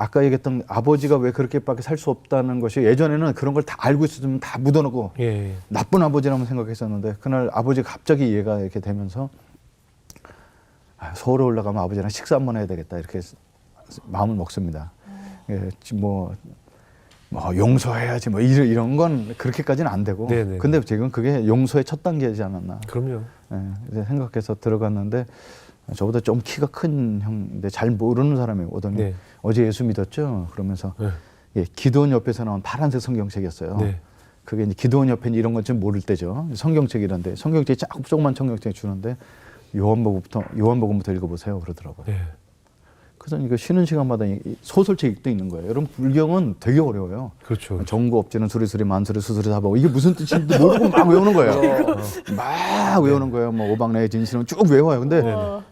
아까 얘기했던 아버지가 왜 그렇게밖에 살 수 없다는 것이 예전에는 그런 걸 다 알고 있었으면 다 묻어놓고 나쁜 아버지라고 생각했었는데 그날 아버지가 갑자기 이해가 이렇게 되면서 서울에 올라가면 아버지랑 식사 한번 해야 되겠다 이렇게 마음을 먹습니다. 뭐 용서해야지 뭐 이런 건 그렇게까지는 안 되고 근데 지금 그게 용서의 첫 단계이지 않았나. 그럼요. 이제 생각해서 들어갔는데 저보다 좀 키가 큰 형인데 잘 모르는 사람이 오더니 어제 예수 믿었죠? 그러면서 기도원 옆에서 나온 파란색 성경책이었어요. 그게 이제 기도원 옆에는 이런 건 좀 모를 때죠. 성경책이란데 성경책이 조그만 성경책 주는데 요한복음부터 읽어보세요 그러더라고요. 그래서 이거 쉬는 시간마다 소설책 읽고 있는 거예요. 여러분 불경은 되게 어려워요. 그렇죠. 정구 업지는 수리수리 만수리 수수리 다보 이게 무슨 뜻인지 모르고 막 외우는 거예요. 막 외우는 거예요. 뭐 오방내의 진실은 쭉 외워요. 근데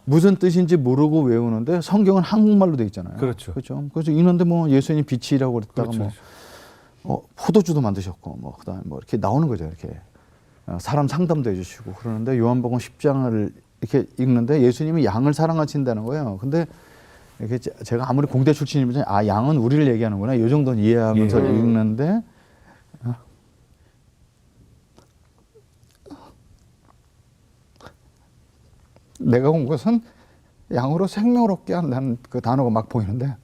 무슨 뜻인지 모르고 외우는데 성경은 한국말로 돼 있잖아요. 그렇죠. 그래서 읽는데 뭐 예수님 빛이라고 그랬다가 포도주도 만드셨고 뭐 그다음에 뭐 이렇게 나오는 거죠. 이렇게 사람 상담도 해주시고 그러는데 요한복음 10장을 이렇게 읽는데 예수님이 양을 사랑하신다는 거예요. 근데 이게 제가 아무리 공대 출신이면 양은 우리를 얘기하는구나 이 정도는 이해하면서 읽는데 내가 온 것은 양으로 생명을 얻게 한다는 그 단어가 막 보이는데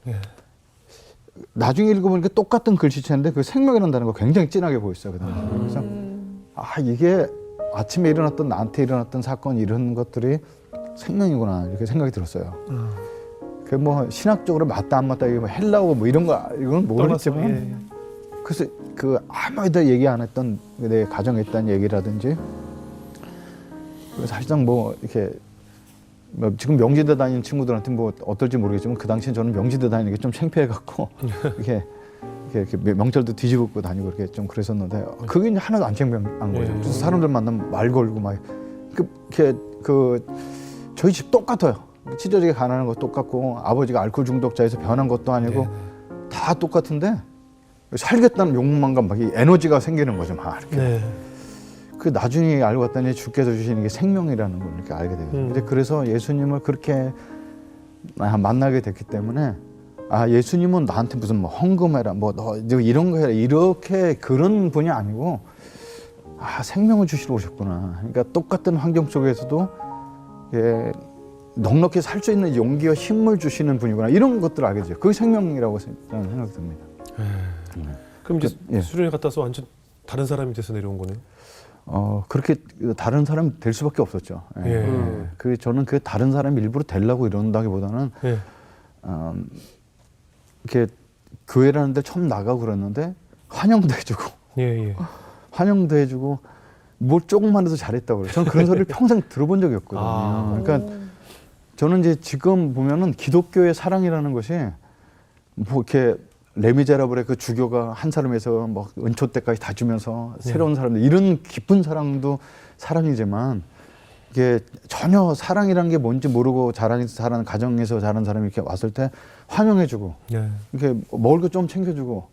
나중에 읽어보니까 똑같은 글씨체인데 그 생명이라는 단어가 굉장히 진하게 보였어요. 그래서 이게 아침에 일어났던 나한테 일어났던 사건 이런 것들이 생명이구나 이렇게 생각이 들었어요. 그 뭐 신학적으로 맞다 안 맞다 뭐 헬라어 뭐 이런 거 이건 모르겠지만 그래서 그 아무도 얘기 안 했던 내 가정에 있던 얘기라든지 사실상 뭐 이렇게 뭐 지금 명지대 다니는 친구들한테 뭐 어떨지 모르겠지만 그 당시에 저는 명지대 다니는 게 좀 창피해 갖고 이렇게 명찰도 뒤집고 다니고 이렇게 좀 그랬었는데 그게 이제 하나도 안 창피한 거죠. 그래서 사람들 만나면 말 걸고 막 저희 집 똑같아요. 찢어지게 가난한 거 똑같고 아버지가 알코올 중독자에서 변한 것도 아니고 다 똑같은데 살겠다는 욕망과 막 에너지가 생기는 거죠. 막 이렇게. 그 나중에 알고 봤더니 주께서 주시는 게 생명이라는 걸 이렇게 알게 되거든요. 근데 그래서 예수님을 그렇게 만나게 됐기 때문에 예수님은 나한테 무슨 뭐 헌금해라 뭐 너 이런 거 해라 이렇게 그런 분이 아니고 생명을 주시러 오셨구나. 그러니까 똑같은 환경 속에서도 넉넉히 살 수 있는 용기와 힘을 주시는 분이구나 이런 것들을 알게 되죠. 그게 생명이라고 저는 생각이 듭니다. 그럼 이제 수련회 갔다 와서 완전 다른 사람이 돼서 내려온 거네요? 그렇게 다른 사람이 될 수밖에 없었죠. 저는 그 다른 사람이 일부러 되려고 이런다기보다는 이렇게 교회라는 데 처음 나가고 그랬는데 환영도 해주고 환영도 해주고 뭘 조금만 해도 잘했다고 그래요. 저는 그런 소리를 평생 들어본 적이 없거든요. 그러니까 저는 이제 지금 보면은 기독교의 사랑이라는 것이 뭐 이렇게 레미제라블의 그 주교가 한 사람에서 뭐 은초 때까지 다 주면서 새로운 사람들 이런 깊은 사랑도 사랑이지만 이게 전혀 사랑이라는 게 뭔지 모르고 자라는 가정에서 자란 사람이 이렇게 왔을 때 환영해주고 이렇게 먹을 거 좀 챙겨주고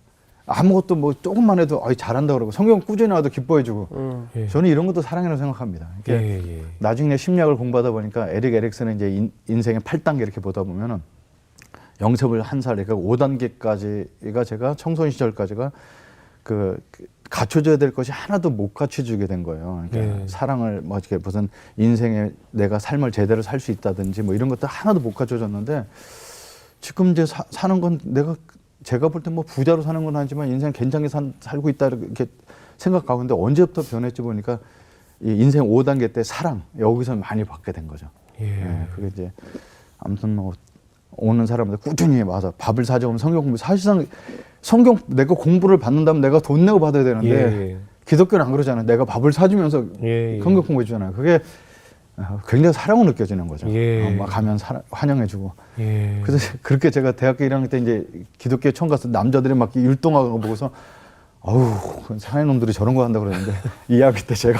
아무것도 뭐 조금만 해도 잘한다 그러고 성경 꾸준히 나와도 기뻐해주고 예. 저는 이런 것도 사랑이라고 생각합니다. 예, 이게 예. 나중에 심리학을 공부하다 보니까 에릭 에릭슨은 이제 인생의 8단계 이렇게 보다 보면은 영접을 한 살, 그러니까 5단계까지가 제가 청소년 시절까지가 그 갖춰줘야 될 것이 하나도 못 갖춰주게 된 거예요. 그러니까 예. 사랑을 뭐 이렇게 무슨 인생에 내가 삶을 제대로 살 수 있다든지 뭐 이런 것들 하나도 못 갖춰줬는데 지금 이제 사는 건 제가 볼 때 뭐 부자로 사는 건 아니지만 인생 괜찮게 살고 있다 이렇게 생각하고 근데 언제부터 변했지 보니까 이 인생 5단계 때 사랑 여기서 많이 받게 된 거죠. 예. 그게 이제 아무튼 뭐 오는 사람들 꾸준히 와서 밥을 사줘오면 성경 공부 사실상 성경 내가 공부를 받는다면 내가 돈 내고 받아야 되는데 예. 기독교는 안 그러잖아요. 내가 밥을 사주면서 예. 성경 공부해 주잖아요. 그게 굉장히 사랑을 느껴지는 거죠. 예. 막 가면 환영해주고. 예. 그래서 그렇게 제가 대학교 1학년 때 이제 기독교에 처음 가서 남자들이 막 율동하는 거 보고서 어우 사회 놈들이 저런 거 한다 그러는데 이야기 때 제가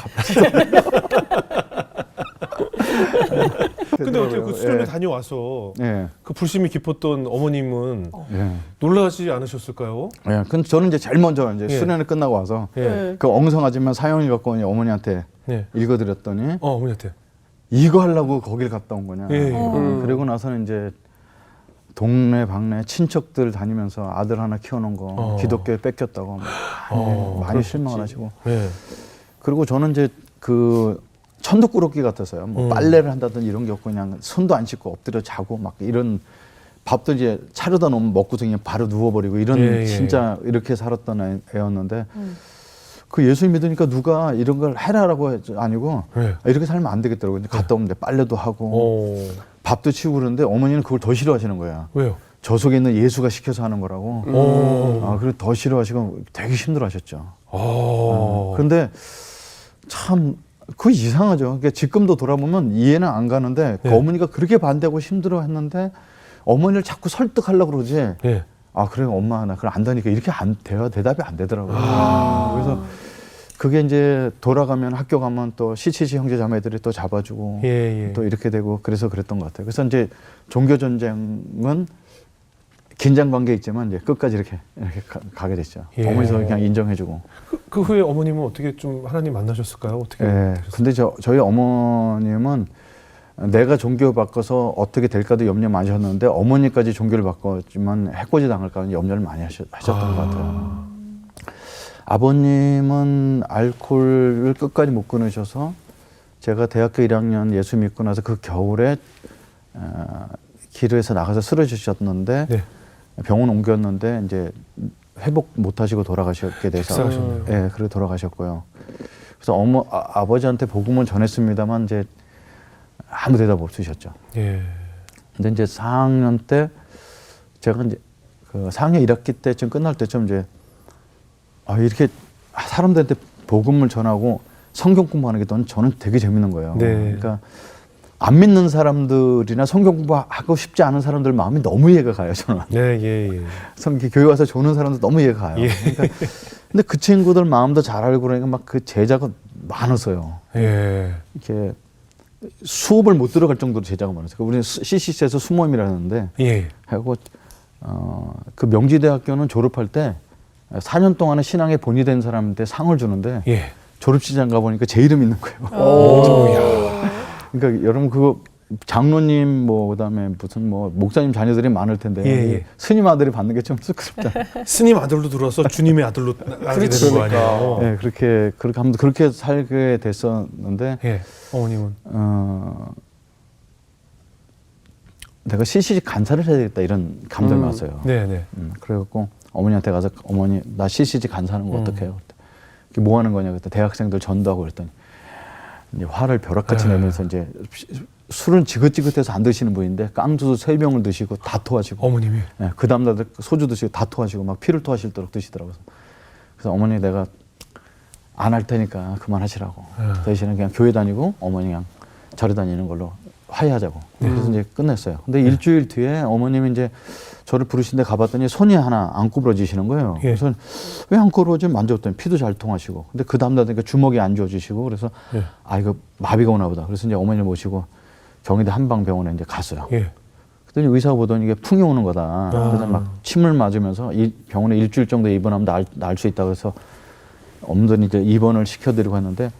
근데 어떻게 그 수련회 예. 다녀와서 예. 그 불심이 깊었던 어머님은 예. 놀라지 않으셨을까요? 예. 근데 저는 이제 제일 먼저 이제 예. 수련회 끝나고 와서 예. 그 엉성하지만 사연을 갖고 온 어머니한테 예. 읽어드렸더니 어머니한테. 이거 하려고 거길 갔다 온 거냐. 예. 그리고 나서는 이제 동네 방네 친척들 다니면서 아들 하나 키워놓은 거 기독교에 뺏겼다고 많이 그럴 실망을 수 하시고. 예. 그리고 저는 이제 그 천덕꾸러기 같았어요. 뭐 빨래를 한다든지 이런 게 없고 그냥 손도 안 씻고 엎드려 자고 막 이런 밥도 이제 차려다 놓으면 먹고서 그냥 바로 누워버리고 이런 예, 예. 진짜 이렇게 살았던 애였는데 그 예수 믿으니까 누가 이런 걸 해라라고 아니고 예. 이렇게 살면 안 되겠더라고요. 갔다 오면 빨래도 하고 밥도 치우고 그러는데 어머니는 그걸 더 싫어하시는 거야. 왜요? 저 속에 있는 예수가 시켜서 하는 거라고. 그리고 더 싫어하시고 되게 힘들어하셨죠. 그런데 참 그 이상하죠. 그러니까 지금도 돌아보면 이해는 안 가는데 그 어머니가 그렇게 반대하고 힘들어했는데 어머니를 자꾸 설득하려고 그러지. 예. 아 그래 엄마 나 그걸 안다니까 이렇게 대답이 안 되더라고요. 그래서 그게 이제 돌아가면 학교 가면 또 CCC 형제 자매들이 또 잡아주고 예. 또 이렇게 되고 그래서 그랬던 것 같아요. 그래서 이제 종교 전쟁은 긴장 관계 있지만 이제 끝까지 이렇게 가게 됐죠. 예. 어머니도 그냥 인정해주고. 그 후에 어머님은 어떻게 좀 하나님 만나셨을까요? 어떻게? 예. 되셨어요? 근데 저희 어머님은 내가 종교 바꿔서 어떻게 될까도 염려 많이 하셨는데 어머니까지 종교를 바꿨지만 해코지 당할까 염려를 많이 하셨던 것 같아요. 아버님은 알코올을 끝까지 못 끊으셔서 제가 대학교 1학년 예수 믿고 나서 그 겨울에 기도에서 나가서 쓰러지셨는데 네. 병원 옮겼는데 이제 회복 못 하시고 돌아가셨게 돼서 식사하셨네요. 예, 그래 돌아가셨고요. 그래서 아버지한테 복음을 전했습니다만 이제 아무 대답 없으셨죠. 예. 근데 이제 4학년 때 제가 이제 그 4학년 1학기 때쯤 끝날 때쯤 이제 이렇게 사람들한테 복음을 전하고 성경 공부하는 게 저는 되게 재밌는 거예요. 네. 그러니까 안 믿는 사람들이나 성경 공부하고 싶지 않은 사람들 마음이 너무 이해가 가요. 저는. 예. 교회 와서 조는 사람도 너무 이해가 가요. 예. 그러니까 근데 그 친구들 마음도 잘 알고 그러니까 막 그 제자가 많았어요. 예. 이렇게 수업을 못 들어갈 정도로 제자가 많았어요. 우리는 CCC에서 수모임이라는데 예. 하고 그 명지대학교는 졸업할 때 4년 동안은 신앙에 본이 된 사람한테 상을 주는데 예. 졸업식장 가 보니까 제 이름 있는 거예요. 오. 그러니까 여러분 그거 장로님 뭐 그다음에 무슨 뭐 목사님 자녀들이 많을 텐데 예. 스님 아들이 받는 게 좀 쑥스럽다. 스님 아들로 들어서 주님의 아들로 나게 되는 거 아니에요? 네, 그렇게 하면 그렇게 살게 됐었는데 예. 어머님은 내가 CCC 간사를 해야 되겠다 이런 감정이 왔어요. 네네. 그래갖고 어머니한테 가서 어머니 나 CCC 간사하는 거 어떻게 해요? 그때 뭐 하는 거냐 그때 대학생들 전도하고 그랬더니 이제 화를 벼락같이 내면서 이제 술은 지긋지긋해서 안 드시는 분인데 깡주도 3병을 드시고 다 토하시고 어머님이 네, 그 다음날 소주 드시고 다 토하시고 막 피를 토하실도록 드시더라고요. 그래서 어머니 내가 안 할 테니까 그만하시라고 대신에 그냥 교회 다니고 어머니 그냥 절에 다니는 걸로 화해하자고. 그래서 이제 끝냈어요. 근데 일주일 뒤에 어머님이 이제 저를 부르신데 가봤더니 손이 하나 안 구부러지시는 거예요. 예. 그래서 왜 안 구부러지? 만졌더니 피도 잘 통하시고. 근데 그 다음날 되니까 주먹이 안 좋아지시고 그래서 이거 마비가 오나 보다. 그래서 이제 어머니를 모시고 경희대 한방병원에 이제 갔어요. 예. 그랬더니 의사가 보더니 이게 풍이 오는 거다. 그래서 막 침을 맞으면서 병원에 일주일 정도 입원하면 나을 수 있다고 해서 엄선히 이제 입원을 시켜드리고 했는데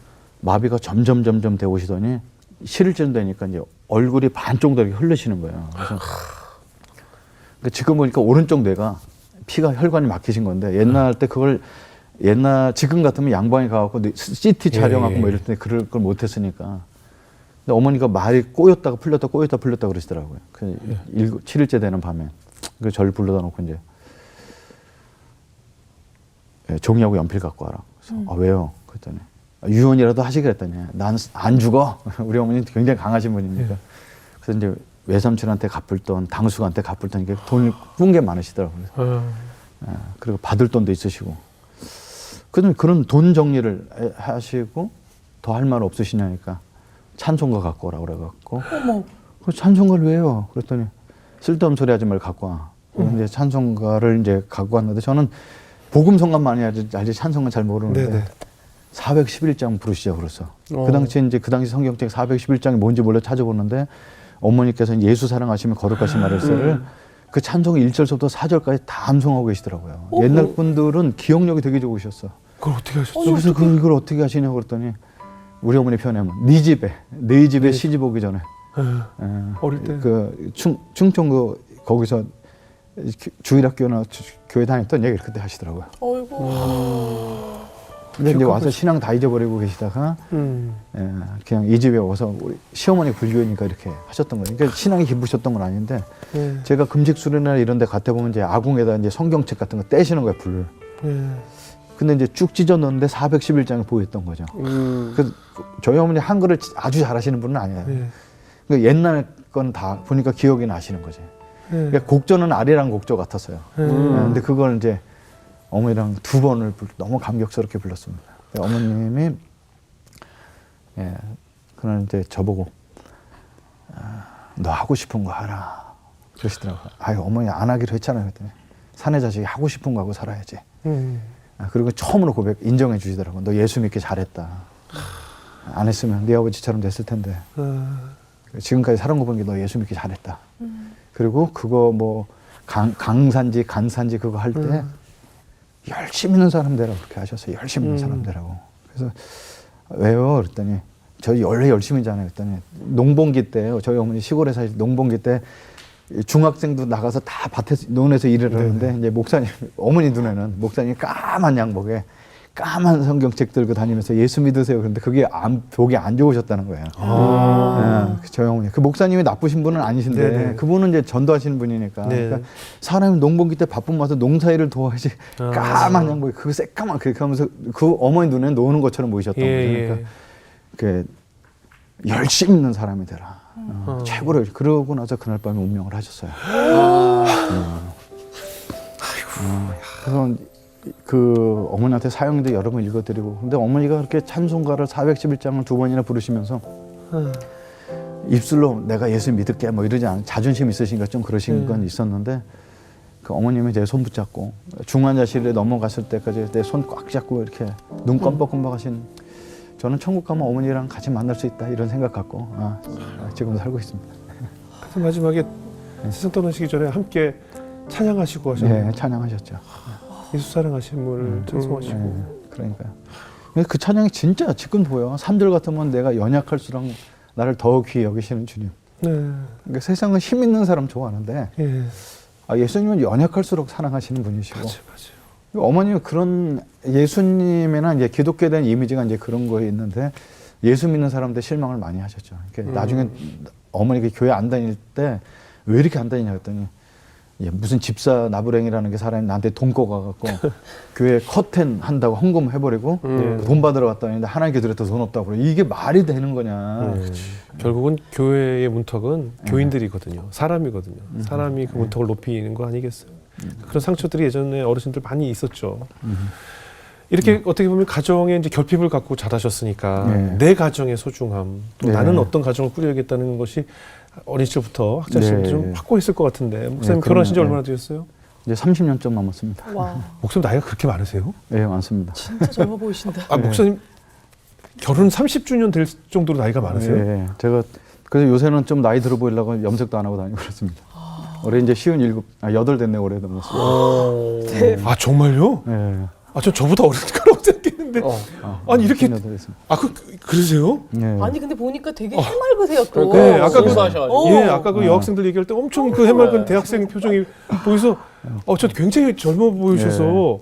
마비가 점점 되고 오시더니 실일쯤 되니까 이제 얼굴이 반 정도 이렇게 흘리시는 거예요. 그래서 그러니까 지금 보니까 오른쪽 뇌가 피가 혈관이 막히신 건데 옛날 때 그걸 지금 같으면 양방에 가갖고 CT 촬영하고 뭐 이럴 때 그럴 걸 못했으니까. 근데 어머니가 말이 꼬였다가 풀렸다 그러시더라고요. 그 7일째 되는 밤에. 그 저를 불러다 놓고 이제 종이하고 연필 갖고 와라. 그래서 왜요? 그랬더니 유언이라도 하시게 했더니 난 안 죽어. 우리 어머니는 굉장히 강하신 분이니까. 그래서 이제 외삼촌한테 갚을 돈, 당숙한테 갚을 돈, 이게 돈을 꾼 게 많으시더라고요. 그리고 받을 돈도 있으시고. 그런 돈 정리를 하시고 더 할 말 없으시냐니까 찬송가 갖고 오라고 그래갖고. 어머. 그 찬송가를 왜요? 그랬더니 쓸데없는 소리 하지 말고 갖고 와. 근데 찬송가를 이제 갖고 왔는데 저는 복음성가만 많이 알지 찬송가 잘 모르는데 네네. 411장 부르시자고 그랬어. 그 당시 성경책 411장이 뭔지 몰라 찾아보는데 어머니께서는 예수 사랑하시면 거룩하신 말을서를 그 찬송 1절부터 4절까지 다 암송하고 계시더라고요. 옛날 분들은 기억력이 되게 좋으셨어. 그걸 어떻게 하셨죠? 그래서 이걸 어떻게 하시냐고 그랬더니 우리 어머니 편에는 네 집에 시집 오기 전에 어릴 때 그 충청 거기서 주일학교나 교회 다녔던 얘기를 그때 하시더라고요. 어이구. 근데 이제 와서 신앙 다 잊어버리고 계시다가 그냥 이 집에 와서 우리 시어머니 불교니까 이렇게 하셨던 거예요. 그러니까 신앙이 깊으셨던 건 아닌데 제가 금식수련회나 이런 데 갔다 보면 이제 아궁에다 이제 성경책 같은 거 떼시는 거예요, 불을. 근데 이제 쭉 찢어 넣었는데 411장이 보였던 거죠. 그래서 저희 어머니 한글을 아주 잘하시는 분은 아니에요. 그러니까 옛날 건 다 보니까 기억이 나시는 거지. 그러니까 곡조는 아리랑 곡조 같았어요. 근데 그걸 이제 어머니랑 2번을 너무 감격스럽게 불렀습니다. 어머님이 그날 이제 저보고 너 하고 싶은 거 하라 그러시더라고요. 아유 어머니 안 하기로 했잖아요. 그랬더니 사내 자식이 하고 싶은 거 하고 살아야지. 그리고 처음으로 인정해 주시더라고요. 너 예수 믿기 잘했다. 안 했으면 네 아버지처럼 됐을 텐데. 지금까지 살은 거 보는 게 너 예수 믿기 잘했다. 그리고 그거 뭐 강산지 간산지 그거 할 때 열심히 있는 사람 되라고 그렇게 하셨어요. 열심히 있는 사람 되라고. 그래서 왜요? 그랬더니 저희 원래 열심히잖아요. 그랬더니 농번기 때요. 저희 어머니 시골에 사실 농번기 때 중학생도 나가서 다 밭에 논에서 일을 하는데 이제 목사님 어머니 눈에는 목사님이 까만 양복에 까만 성경책 들고 다니면서 예수 믿으세요. 그런데 그게 보기 안 좋으셨다는 거예요. 저희 어머니 그 목사님이 나쁘신 분은 아니신데 네네. 그분은 이제 전도하시는 분이니까 그러니까 사람이 농번기 때 바쁜 와서 농사일을 도와야지 까만 양복에 그 새까만 그렇게 하면서 그 어머니 눈에 노는 것처럼 보이셨던 거죠. 그러니까 그 열심히 있는 사람이 되라. 최고로 그러고 나서 그날 밤에 운명을 하셨어요. 그래서 그 어머니한테 사형도 여러 번 읽어드리고 근데 어머니가 그렇게 찬송가를 411장을 2번이나 부르시면서 입술로 내가 예수 믿을게 뭐 이러지 않아 자존심 있으시니까 좀 그러신 건 있었는데 그 어머님이 제 손 붙잡고 중환자실에 넘어갔을 때까지 내 손 꽉 잡고 이렇게 눈 껌뻑껌뻑 하신 저는 천국 가면 어머니랑 같이 만날 수 있다 이런 생각 갖고 지금 살고 있습니다. 그래서 마지막에 세상 떠나시기 전에 함께 찬양하시고 하셨나요? 네, 찬양하셨죠. 예수 사랑하신 분을 찬송하시고. 네, 그러니까요. 그 찬양이 진짜 지금 보여. 3절 같으면 내가 연약할수록 나를 더 귀히 여기시는 주님. 그러니까 세상은 힘 있는 사람 좋아하는데 예수님은 연약할수록 사랑하시는 분이시고. 맞아요. 어머니는 그런 예수님이나 이제 기독교에 대한 이미지가 이제 그런 거에 있는데 예수 믿는 사람들 실망을 많이 하셨죠. 그러니까 나중에 어머니가 교회 안 다닐 때 왜 이렇게 안 다니냐 했더니 무슨 집사 나부랭이라는 게 사람이 나한테 돈 꿔가갖고 교회 커튼 한다고 헌금 해버리고 돈 받으러 갔다 왔는데 하나님께 드렸다 돈 없다고 그래. 이게 말이 되는 거냐. 결국은 교회의 문턱은 교인들이거든요. 사람이거든요. 사람이 그 문턱을 높이는 거 아니겠어요. 그런 상처들이 예전에 어르신들 많이 있었죠. 이렇게 어떻게 보면 가정에 이제 결핍을 갖고 자라셨으니까 내 가정의 소중함, 또 나는 어떤 가정을 꾸려야겠다는 것이 어린 시절부터 학창 시절부터 좀 확고했을 것 같은데 목사님 결혼하신 지 얼마나 되셨어요? 이제 30년 좀 넘었습니다. 와, 목사님 나이가 그렇게 많으세요? 네, 많습니다. 진짜 젊어 보이신다. 목사님 결혼 30주년 될 정도로 나이가 많으세요? 네, 제가 그래서 요새는 좀 나이 들어 보이려고 염색도 안 하고 다니고 그렇습니다. 올해 이제 8 됐네 올해 넘었어요. 아 정말요? 네. 아 전 저보다 어릴 거라고 생각했는데. 아니 이렇게 58 됐습니다. 그러세요? 네. 아니 근데 보니까 되게 해맑으세요 또. 네, 아까 순수하셔가지고. 예, 아까 그 여학생들 얘기할 때 엄청 그 해맑은 대학생 표정이 보여서 저 굉장히 젊어 보이셔서.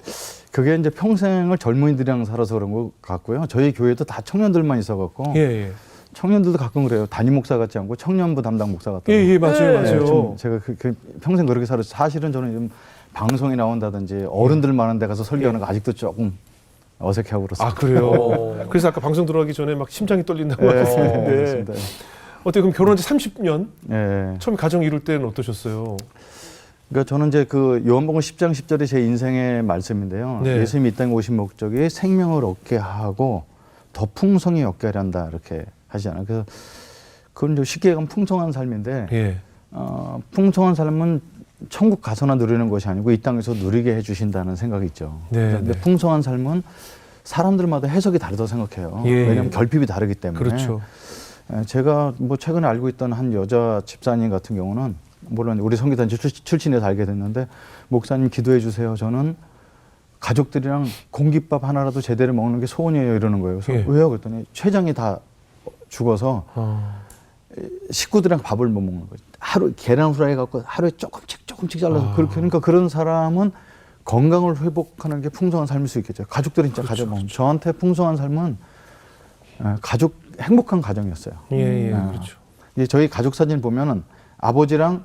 그게 이제 평생을 젊은이들이랑 살아서 그런 것 같고요. 저희 교회도 다 청년들만 있어갖고 예. 청년들도 가끔 그래요. 담임 목사 같지 않고 청년부 담당 목사 같다고. 예, 맞아요, 네. 맞아요. 좀 제가 평생 그렇게 살아서 사실은 저는 좀 방송에 나온다든지 어른들 많은 데 가서 설교하는 거 아직도 조금 어색해하고 그렇습니다. 아 그래요. 그래서 아까 방송 들어가기 전에 막 심장이 떨린다고 하셨는데 그렇습니다. 어때 그럼 결혼한 지 30년 예. 처음 가정 이룰 때는 어떠셨어요? 그러니까 저는 이제 그 요한복음 10장 10절이 제 인생의 말씀인데요. 네. 예수님이 이 땅에 오신 목적이 생명을 얻게 하고 더 풍성히 얻게 하란다 이렇게 하시잖아요. 그래서 그건 이제 쉽게 얘기하면 풍성한 삶인데 예. 풍성한 삶은 천국 가서나 누리는 것이 아니고 이 땅에서 누리게 해주신다는 생각이 있죠. 네, 근데 네. 풍성한 삶은 사람들마다 해석이 다르다고 생각해요. 예. 왜냐하면 결핍이 다르기 때문에. 그렇죠. 제가 뭐 최근에 알고 있던 한 여자 집사님 같은 경우는 물론 우리 성기단체 출신에서 알게 됐는데 목사님 기도해 주세요. 저는 가족들이랑 공깃밥 하나라도 제대로 먹는 게 소원이에요 이러는 거예요. 그래서 예. 왜요? 그랬더니 췌장이 다 죽어서 식구들이랑 밥을 못 먹는 거죠. 하루 계란 후라이 갖고 하루에 조금씩 잘라서 그렇게 그러니까 그런 사람은 건강을 회복하는 게 풍성한 삶일 수 있겠죠. 가족들은 진짜 그렇죠, 가족 먹는. 저한테 풍성한 삶은 가족 행복한 가정이었어요. 예, 그렇죠. 이제 저희 가족 사진 보면은 아버지랑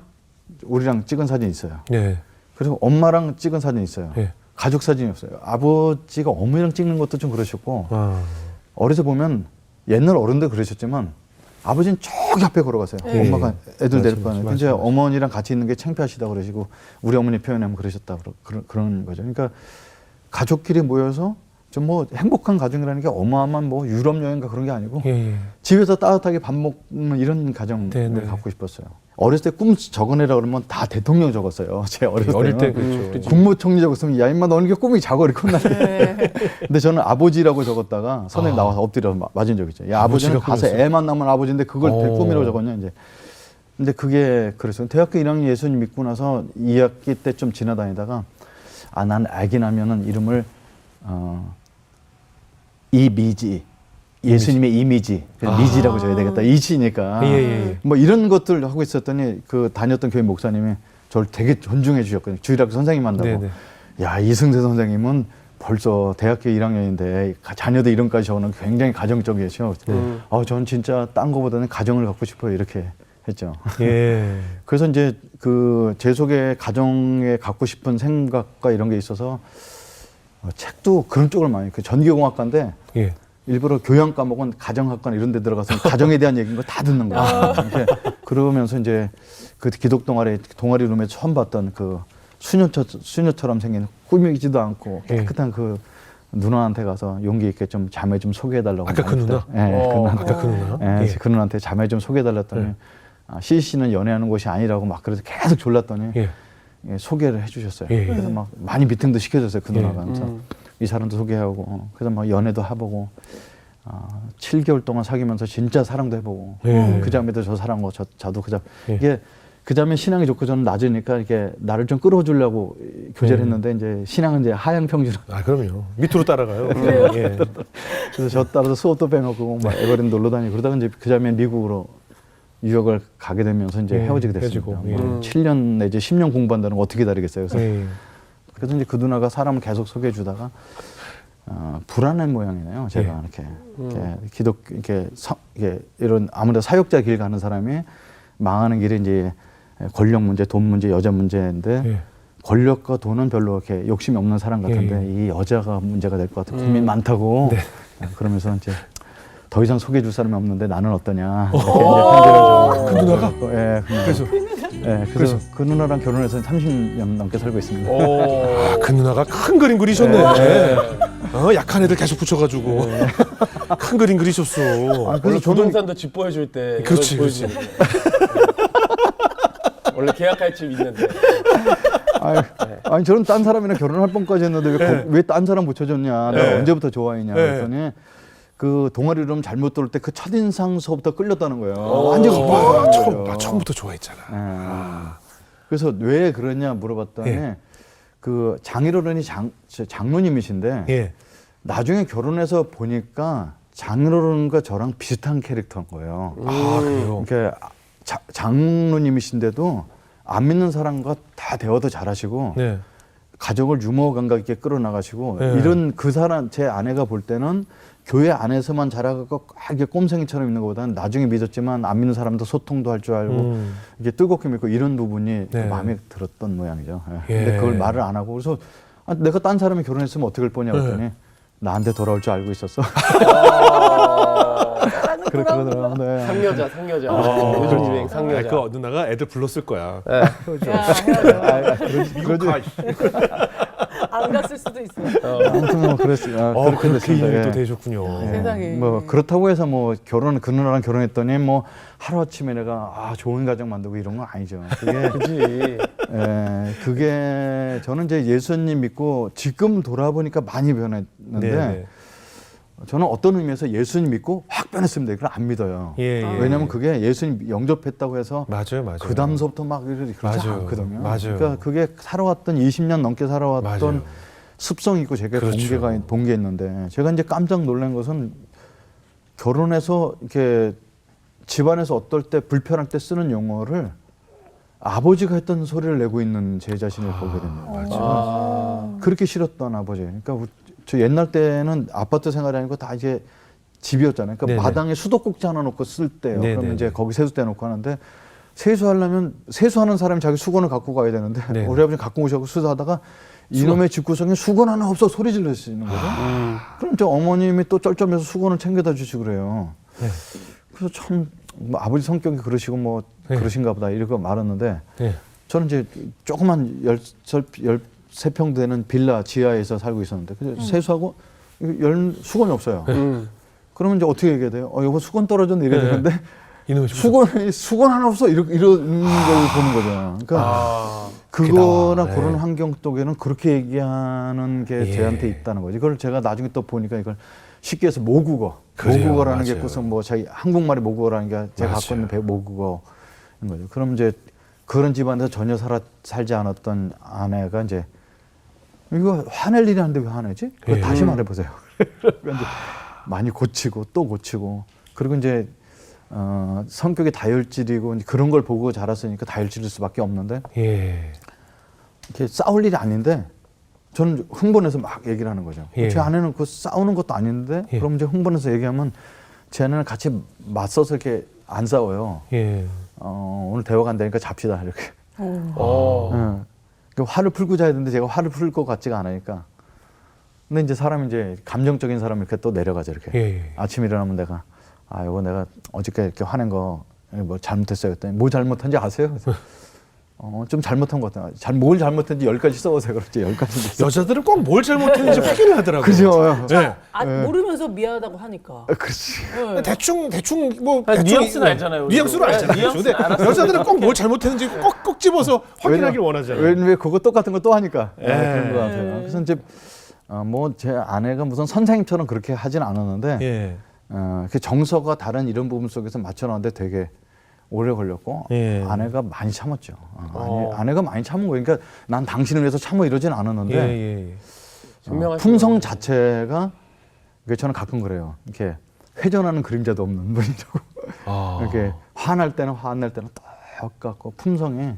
우리랑 찍은 사진 있어요. 네. 그리고 엄마랑 찍은 사진 있어요. 예. 가족 사진이 없어요. 아버지가 어머니랑 찍는 것도 좀 그러셨고 어려서 보면 옛날 어른들 그러셨지만 아버지는 저기 앞에 걸어가세요. 엄마가 애들 데리고 가는. 근데 어머니랑 같이 있는 게 창피하시다 그러시고 우리 어머니 표현하면 그러셨다 그런 거죠. 그러니까 가족끼리 모여서 좀 뭐 행복한 가정이라는 게 어마어마한 뭐 유럽 여행가 그런 게 아니고 집에서 따뜻하게 밥 먹는 이런 가정을 네네. 갖고 싶었어요. 어렸을 때 꿈 적어내라 그러면 다 대통령 적었어요. 제 어릴 때 때는. 그렇죠. 국무총리 적었으면 야 임마 너는 게 꿈이 작아 이렇게 혼나네. 근데 저는 아버지라고 적었다가 선생님 나와서 엎드려 맞은 적 있죠. 야 아버지는 아버지가 가서 꿈이었어요? 애만 낳으면 아버지인데 그걸 꿈이라고 적었냐 이제. 근데 그게 그랬어요. 대학교 1학년 예수님 믿고 나서 2학기 때 좀 지나다니다가 난 아기 나면은 이름을 이미지. 예수님의 이미지, 미지라고 줘야 되겠다. 이치니까. 뭐 이런 것들 하고 있었더니 그 다녔던 교회 목사님이 저를 되게 존중해 주셨거든요. 주일학교 선생님 한다고. 네네. 야, 이승세 선생님은 벌써 대학교 1학년인데 자녀들 이름까지 적어놓은 굉장히 가정적이셔. 저는 진짜 딴 거보다는 가정을 갖고 싶어요. 이렇게 했죠. 예. 그래서 이제 그 제 속에 가정에 갖고 싶은 생각과 이런 게 있어서 책도 그런 쪽을 많이, 그 전기공학과인데 예. 일부러 교양 과목은 가정학과나 이런 데 들어가서 가정에 대한 얘기인 거 다 듣는 거예요. 그러면서 이제 그 기독 동아리 룸에 처음 봤던 그 수녀처럼 생긴 꾸미지도 않고 깨끗한 그 누나한테 가서 용기 있게 좀 자매 좀 소개해달라고. 아까 그 누나? 네, 그 누나한테. 아까 그 누나? 네, 그 누나한테 자매 좀 소개해달랬더니 CC는 연애하는 곳이 아니라고 막 그래서 계속 졸랐더니 소개를 해주셨어요. 그래서 막 많이 미팅도 시켜줬어요. 그 누나가. 그래서 이 사람도 소개하고 그래서 막 연애도 해보고 7개월 동안 사귀면서 진짜 사랑도 해보고 그 자매도 저 사랑하고 저도 그 자매 이게 그 자매 신앙이 좋고 저는 낮으니까 이렇게 나를 좀 끌어주려고 교제를 했는데 이제 신앙은 이제 하향 평준으로. 그럼요. 밑으로 따라가요. 예. 그래서 저 따라서 수업도 빼먹고 막 에버랜드 놀러 다니고 그러다가 이제 그 자매 미국으로 유학을 가게 되면서 이제 헤어지게 됐습니다. 헤어지고, 7년 내지 10년 공부한다는 거 어떻게 기다리겠어요. 그래서 이제 그 누나가 사람을 계속 소개해 주다가 불안한 모양이네요. 제가 이렇게 이런 아무래도 사역자 길 가는 사람이 망하는 길이 이제 권력 문제, 돈 문제, 여자 문제인데 권력과 돈은 별로 이렇게 욕심이 없는 사람 같은데 이 여자가 문제가 될 것 같아. 고민 많다고. 그러면서 이제 더 이상 소개해 줄 사람이 없는데 나는 어떠냐. 그 누나가? 그래서 그 누나랑 결혼해서 30년 넘게 살고 있습니다. 그 누나가 큰 그림 그리셨네. 약한 애들 계속 붙여가지고 큰 그림 그리셨어. 원래 부동산도 집 보여줄 때 그렇지. 원래 계약할 집 있는데. 아니 저는 딴 사람이랑 결혼할 뻔까지 했는데 왜 딴 사람 붙여줬냐. 내가 언제부터 좋아했냐. 그랬더니 그 동아리 룸 잘못 들어올 때 그 첫인상 수업부터 끌렸다는 거예요. 완전 처음부터 좋아했잖아. 그래서 왜 그러냐 물어봤더니 예. 그 장인어른이 장로님이신데 예. 나중에 결혼해서 보니까 장인어른과 저랑 비슷한 캐릭터인 거예요. 아, 그래요? 그러니까 장로님이신데도 안 믿는 사람과 다 대화도 잘하시고 네. 가족을 유머 감각 있게 끌어나가시고 네. 이런 그 사람 제 아내가 볼 때는 교회 안에서만 자라고 이게 꼼생이처럼 있는 것보다는 나중에 믿었지만 안 믿는 사람도 소통도 할 줄 알고 이게 뜨겁게 믿고 이런 부분이 네. 마음에 들었던 모양이죠. 예. 근데 그걸 말을 안 하고 그래서 내가 딴 사람이 결혼했으면 어떻게 할 거냐고 했더니 나한테 돌아올 줄 알고 있었어. 그렇게 그러더라고요. 네. 상여자. 요즘 유행 상여자. 그 누나가 애들 불렀을 거야. 네. 미국 가. 안 갔을 수도 있어요. 아무튼 뭐 그렇게 그렇게 됐습니다. 힘이 예. 또 되셨군요. 예. 세상에. 뭐 그렇다고 해서 뭐 그 누나랑 결혼했더니 뭐 하루아침에 내가 좋은 가정 만들고 이런 건 아니죠. 그게 그지. 그게 저는 이제 예수님 믿고 지금 돌아보니까 많이 변했는데 네. 저는 어떤 의미에서 예수님 믿고 확 변했습니다. 그걸 안 믿어요. 예, 예. 왜냐하면 그게 예수님 영접했다고 해서 맞아요. 그 다음서부터 막 그렇지 맞아요. 않거든요. 맞아요. 그러니까 그게 살아왔던 20년 넘게 살아왔던 맞아요. 습성이 있고 제가 그렇죠. 본 게 있는데 제가 이제 깜짝 놀란 것은 결혼해서 이렇게 집안에서 어떨 때 불편할 때 쓰는 용어를 아버지가 했던 소리를 내고 있는 제 자신을 보게 됩니다. 그렇게 싫었던 아버지. 그러니까 저 옛날 때는 아파트 생활이 아니고 다 이제 집이었잖아요. 그러니까 네네. 마당에 수도꼭지 하나 놓고 쓸 때요. 네네네. 그러면 이제 거기 세숫대 놓고 하는데 세수하려면 세수하는 사람이 자기 수건을 갖고 가야 되는데 네네. 우리 아버지 갖고 오셔서 수수하다가 이놈의 집구석에 수건 하나 없어 소리 지르시는 거죠. 그럼 저 어머님이 또 쩔쩔매서 수건을 챙겨다 주시고 그래요. 네. 그래서 참 뭐 아버지 성격이 그러시고 뭐 네. 그러신가 보다 이러고 말았는데 네. 저는 이제 조그만 13평 되는 빌라 지하에서 살고 있었는데 그래서 세수하고 수건이 없어요. 그러면 이제 어떻게 얘기해야 돼요? 여보 수건 떨어졌네 이래야 네. 되는데 이놈의 수건 하나 없어 이런 걸 보는 거죠. 그러니까 그거나 네. 그런 환경 속에는 그렇게 얘기하는 게 예. 저한테 있다는 거죠. 이걸 제가 나중에 또 보니까 이걸 쉽게 해서 모국어, 그래요, 모국어라는 게 맞아요. 무슨 뭐 자기 한국말이 모국어라는 게 제가 맞아요. 갖고 있는 모국어인 거죠. 그럼 이제 그런 집안에서 전혀 살지 않았던 아내가 이제 이거 화낼 일이 아닌데 왜 화내지? 그거 예. 다시 말해보세요. 그러니까 이제 많이 고치고 또 고치고 그리고 이제 성격이 다혈질이고 그런 걸 보고 자랐으니까 다혈질일 수밖에 없는데 예. 이렇게 싸울 일이 아닌데 저는 흥분해서 막 얘기를 하는 거죠. 예. 제 아내는 그 싸우는 것도 아닌데 예. 그럼 이제 흥분해서 얘기하면 제 아내는 같이 맞서서 이렇게 안 싸워요. 예. 오늘 대화가 안 되니까 잡시다 이렇게. 어. 그 화를 풀고 자야 되는데 제가 화를 풀 것 같지가 않으니까. 근데 이제 사람이 이제 감정적인 사람이 이렇게 또 내려가죠 이렇게. 예. 아침에 일어나면 내가 이거 내가 어저께 이렇게 화낸 거 뭐 잘못했어요 했더니 뭐 잘못한지 아세요? 그래서 좀 잘못한 것 같아요. 뭘 잘못했는지 10가지 써보세요. 그렇지 10가지. 여자들은 꼭 뭘 잘못했는지 확인을 하더라고요. 그죠. 네. 모르면서 미안하다고 하니까. 그렇지. 대충 뭐 뉘앙스는 알잖아요. 뉘앙스로 알잖아요. 뉘앙스는 근데 알았어요. 여자들은 꼭 뭘 잘못했는지 꼭 집어서 확인하길 원하잖아요. 왜 그거 똑같은 거 또 하니까. 예. 그런 것 같아요. 그래서 이제 뭐 제 아내가 무슨 선생님처럼 그렇게 하진 않았는데 예. 그 정서가 다른 이런 부분 속에서 맞춰놨는데 되게 오래 걸렸고 예. 아내가 많이 참았죠. 아내가 많이 참은 거예요. 그러니까 난 당신을 위해서 참어 이러진 않았는데 예. 분명하시구나. 품성 자체가 그러니까 저는 가끔 그래요. 이렇게 회전하는 그림자도 없는 분이라고. 이렇게 화날 때는 똑같고 품성이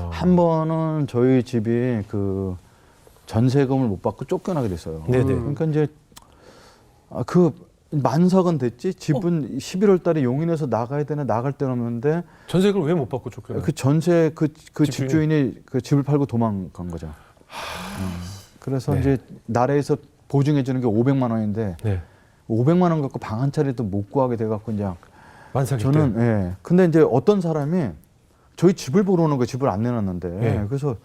한 번은 저희 집이 그 전세금을 못 받고 쫓겨나게 됐어요. 네네. 그러니까 이제 그 만석은 됐지 집은 11월 달에 용인에서 나가야 되나 나갈 데는 없는데 전세금을 왜 못 받고 쫓겨나요? 그 전세 그 집주인이? 집주인이 그 집을 팔고 도망간 거죠. 그래서 네. 이제 나라에서 보증해 주는 게 500만 원인데 네. 500만 원 갖고 방 한 차례도 못 구하게 돼 갖고 이제 만삭일 저는 때. 예. 근데 이제 어떤 사람이 저희 집을 보러 오는 거 집을 안 내놨는데 예. 그래서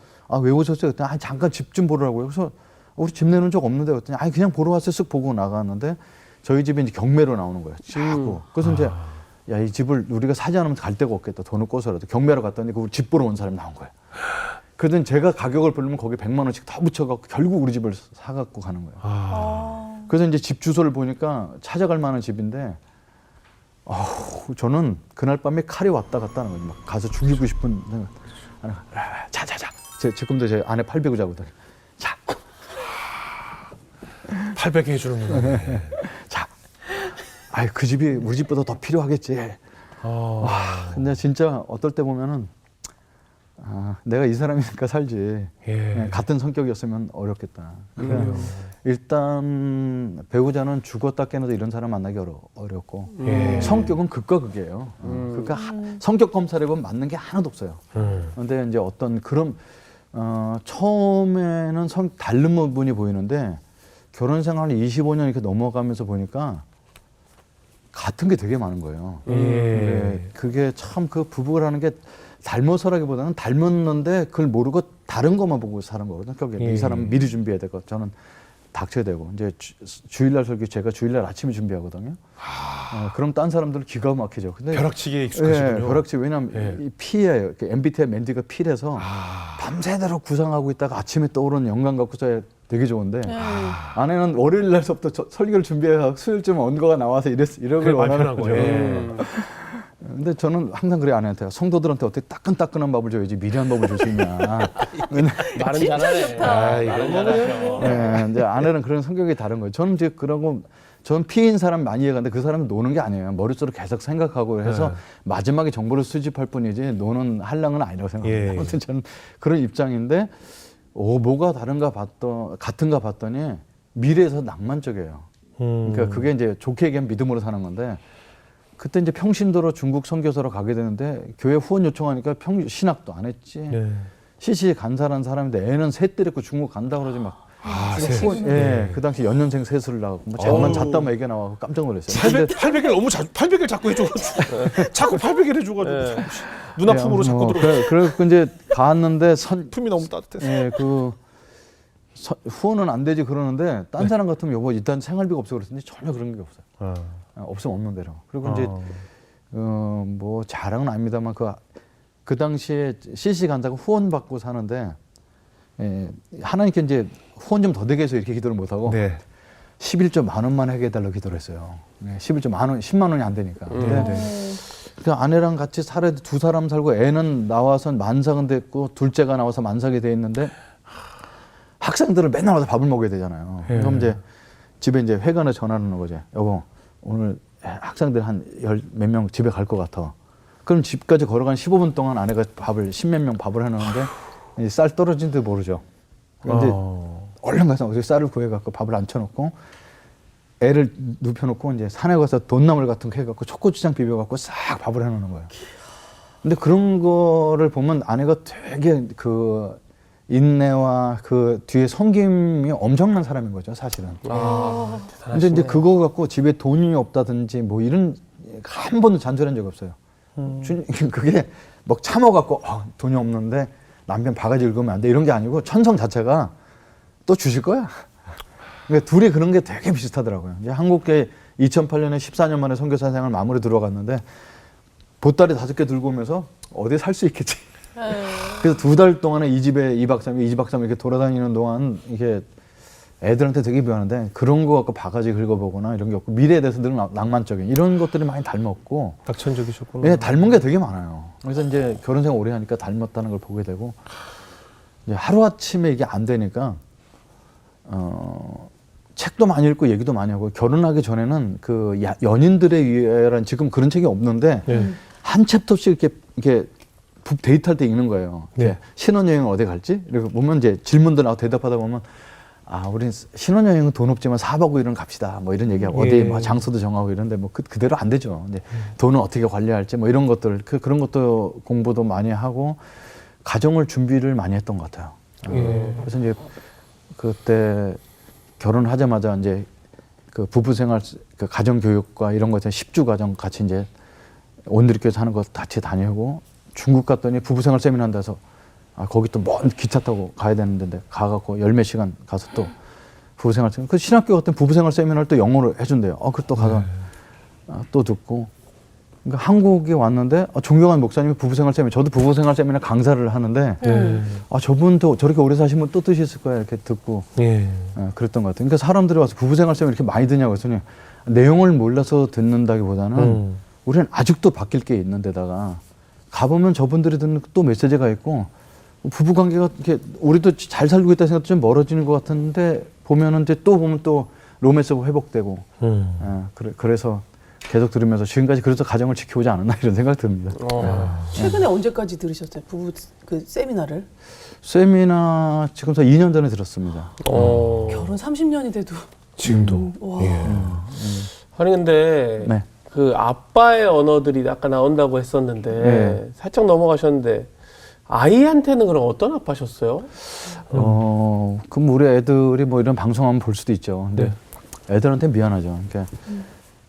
왜 오셨어요? 그랬더니 잠깐 집 좀 보라고요. 그래서 우리 집 내놓은 적 없는데 그랬더니 그냥 보러 왔어요. 쓱 보고 나갔는데 저희 집이 이제 경매로 나오는 거예요. 자꾸. 그래서 이제 이 집을 우리가 사지 않으면 갈 데가 없겠다. 돈을 꿔서라도 경매로 갔더니 그 집 보러 온 사람이 나온 거예요. 그러더니 제가 가격을 부르면 거기에 100만 원씩 더 붙여갖고 결국 우리 집을 사갖고 가는 거예요. 그래서 이제 집 주소를 보니까 찾아갈 만한 집인데 저는 그날 밤에 칼이 왔다 갔다 하는 거예요. 막 가서 죽이고 싶은 생각. 아내가 자자자. 지금도 제 아내 팔 베고 자거든요. 자. 800개 해주는구나. 자. 아이 그 집이 우리 집보다 더 필요하겠지. 근데 진짜 어떨 때 보면은 내가 이 사람이니까 살지. 예. 같은 성격이었으면 어렵겠다. 그러니까 일단 배우자는 죽었다 깨어나도 이런 사람 만나기 어렵고 예. 성격은 극과 극이에요. 그러니까 성격 검사를 해보면 맞는 게 하나도 없어요. 그런데 이제 어떤 그런 처음에는 다른 부분이 보이는데 결혼 생활을 25년 이렇게 넘어가면서 보니까 같은 게 되게 많은 거예요. 근데 그게 참 그 부부라는 게 닮아서라기보다는 닮았는데 그걸 모르고 다른 것만 보고 사는 거거든요. 이 사람은 미리 준비해야 되고 저는 닥쳐야 되고 이제 주일날 설교 제가 주일날 아침에 준비하거든요. 그럼 딴 사람들은 기가 막히죠. 근데 벼락치기에 익숙하시군요. 예, 벼락치기 왜냐하면 이 피예요. MBTI 멘티가 피라서 밤새도록 구상하고 있다가 아침에 떠오르는 영감 갖고서 되게 좋은데 아내는 월요일 날서부터 설교를 준비해서 수요일쯤 원고가 나와서 이러길 원하는 거죠. 근데 저는 항상 그래 아내한테 성도들한테 어떻게 따끈따끈한 밥을 줘야지 미리한 밥을 줄 수 있냐. 말은 진짜 잘하네. 좋다. 말은 잘하셔. 네, 이제 아내는 그런 성격이 다른 거예요. 저는 이제 그러고 저는 피인 사람 많이 이해가는데 그 사람은 노는 게 아니에요. 머릿속으로 계속 생각하고 해서 마지막에 정보를 수집할 뿐이지 노는 할랑은 아니라고 생각해요. 아무튼 저는 그런 입장인데 뭐가 같은가 봤더니 미래에서 낭만적이에요. 그러니까 그게 이제 좋게 얘기하면 믿음으로 사는 건데 그때 이제 평신도로 중국 선교사로 가게 되는데 교회 후원 요청하니까 신학도 안 했지. 시시 간사라는 사람인데 애는 셋 데리고 중국 간다 그러지 막. 그 당시 연년생 셋을 나가고 뭐 잠만 잤다만 얘기 나와서 깜짝 놀랐어요. 800을 너무 800을 자꾸 해줘가지고 자꾸 800을 해줘가지고 눈 아픔으로 자꾸 들어. 그래서 이제 갔는데 품이 너무 따뜻해서. 후원은 안 되지 그러는데 딴 사람 같으면 여보 일단 생활비가 없어 그랬는데 전혀 그런 게 없어요. 없으면 없는 대로. 그리고 이제 뭐 자랑은 아닙니다만 그 당시에 CC 간사가 후원 받고 사는데 하나님께 이제 후원 좀 더 되게 해서 이렇게 기도를 못 하고 11조 만 원만 하게 해달라고 기도를 했어요. 11조 만 원, 10만 원이 안 되니까. 그 아내랑 같이 살아야 두 사람 살고 애는 나와서 만삭은 됐고 둘째가 나와서 만삭이 돼 있는데 학생들을 맨날 와서 밥을 먹여야 되잖아요. 그럼 이제 집에 이제 회관에 전화를 하는 거죠. 여보, 오늘 학생들 한 몇 명 집에 갈 것 같아. 그럼 집까지 걸어간 15분 동안 아내가 십몇 명 밥을 해놓는데 쌀 떨어진 듯 모르죠. 근데 얼른 가서 어디 쌀을 구해갖고 밥을 앉혀놓고 애를 눕혀놓고 이제 산에 가서 돈나물 같은 거 해갖고 초고추장 비벼갖고 싹 밥을 해놓는 거예요. 근데 그런 거를 보면 아내가 되게 그 인내와 그 뒤에 섬김이 엄청난 사람인 거죠, 사실은. 근데 이제 그거 갖고 집에 돈이 없다든지 뭐 이런 한 번도 잔소리한 적이 없어요. 그게 막 참아갖고 돈이 없는데 남편 바가지 긁으면 안 돼 이런 게 아니고 천성 자체가 또 주실 거야. 그러니까 둘이 그런 게 되게 비슷하더라고요. 이제 한국계 2008년에 14년 만에 선교사 생활 마무리 들어갔는데 보따리 5개 들고 오면서 어디 살 수 있겠지. 그래서 2달 동안에 이 집에 2박 3일 이렇게 돌아다니는 동안 이게 애들한테 되게 미안한데 그런 거 갖고 바가지 긁어보거나 이런 게 없고 미래에 대해서 늘 낭만적인 이런 것들이 많이 닮았고 낙천적이셨구나. 네, 닮은 게 되게 많아요. 그래서 이제 결혼 생활 오래 하니까 닮았다는 걸 보게 되고 이제 하루아침에 이게 안 되니까 책도 많이 읽고 얘기도 많이 하고 결혼하기 전에는 그 연인들의 위해란 지금 그런 책이 없는데 한 챕터씩 이렇게 데이트할 때 읽는 거예요. 신혼여행은 어디 갈지? 이렇게 보면 이제 질문도 나오고 대답하다 보면 우린 신혼여행은 돈 없지만 4박 5일은 갑시다. 뭐 이런 얘기하고 어디 뭐 장소도 정하고 이런데 뭐 그대로 안 되죠. 근데 돈은 어떻게 관리할지 뭐 이런 것들 그런 것도 공부도 많이 하고 가정을 준비를 많이 했던 것 같아요. 그래서 이제 그때 결혼하자마자 이제 그 부부 생활 그 가정 교육과 이런 것들 10주 과정 같이 이제 온누리교회 하는 거 같이 다니고 중국 갔더니 부부생활 세미나 한다서 거기 또 먼 기차 타고 가야 되는데 가갖고 10몇 시간 가서 또 부부생활 세미나 그 신학교 같은 부부생활 세미나를 또 영어로 해준대요. 그 또 가서 또 듣고 그러니까 한국에 왔는데 존경하는 목사님이 부부생활 세미나 저도 부부생활 세미나 강사를 하는데 저분도 저렇게 오래 사시면 또 뜻이 있을 거야 이렇게 듣고 그랬던 것 같아요. 그러니까 사람들이 와서 부부생활 세미나 이렇게 많이 듣냐고 했더니 내용을 몰라서 듣는다기보다는 우리는 아직도 바뀔 게 있는 데다가 가보면 저분들이 듣는 또 메시지가 있고 부부 관계가 이렇게 우리도 잘 살고 있다 생각도 좀 멀어지는 것 같은데 보면은 이제 또 보면 또 로맨스가 회복되고 그래서 계속 들으면서 지금까지 그래서 가정을 지켜오지 않았나 이런 생각이 듭니다. 최근에 언제까지 들으셨어요? 부부 그 세미나를? 세미나 지금서 2년 전에 들었습니다. 결혼 30년이 돼도 지금도. 와. 예. 아니 근데 네. 그 아빠의 언어들이 아까 나온다고 했었는데 네. 살짝 넘어가셨는데 아이한테는 그럼 어떤 아빠셨어요? 그럼 우리 애들이 뭐 이런 방송하면 볼 수도 있죠. 근데 애들한테 미안하죠. 그러니까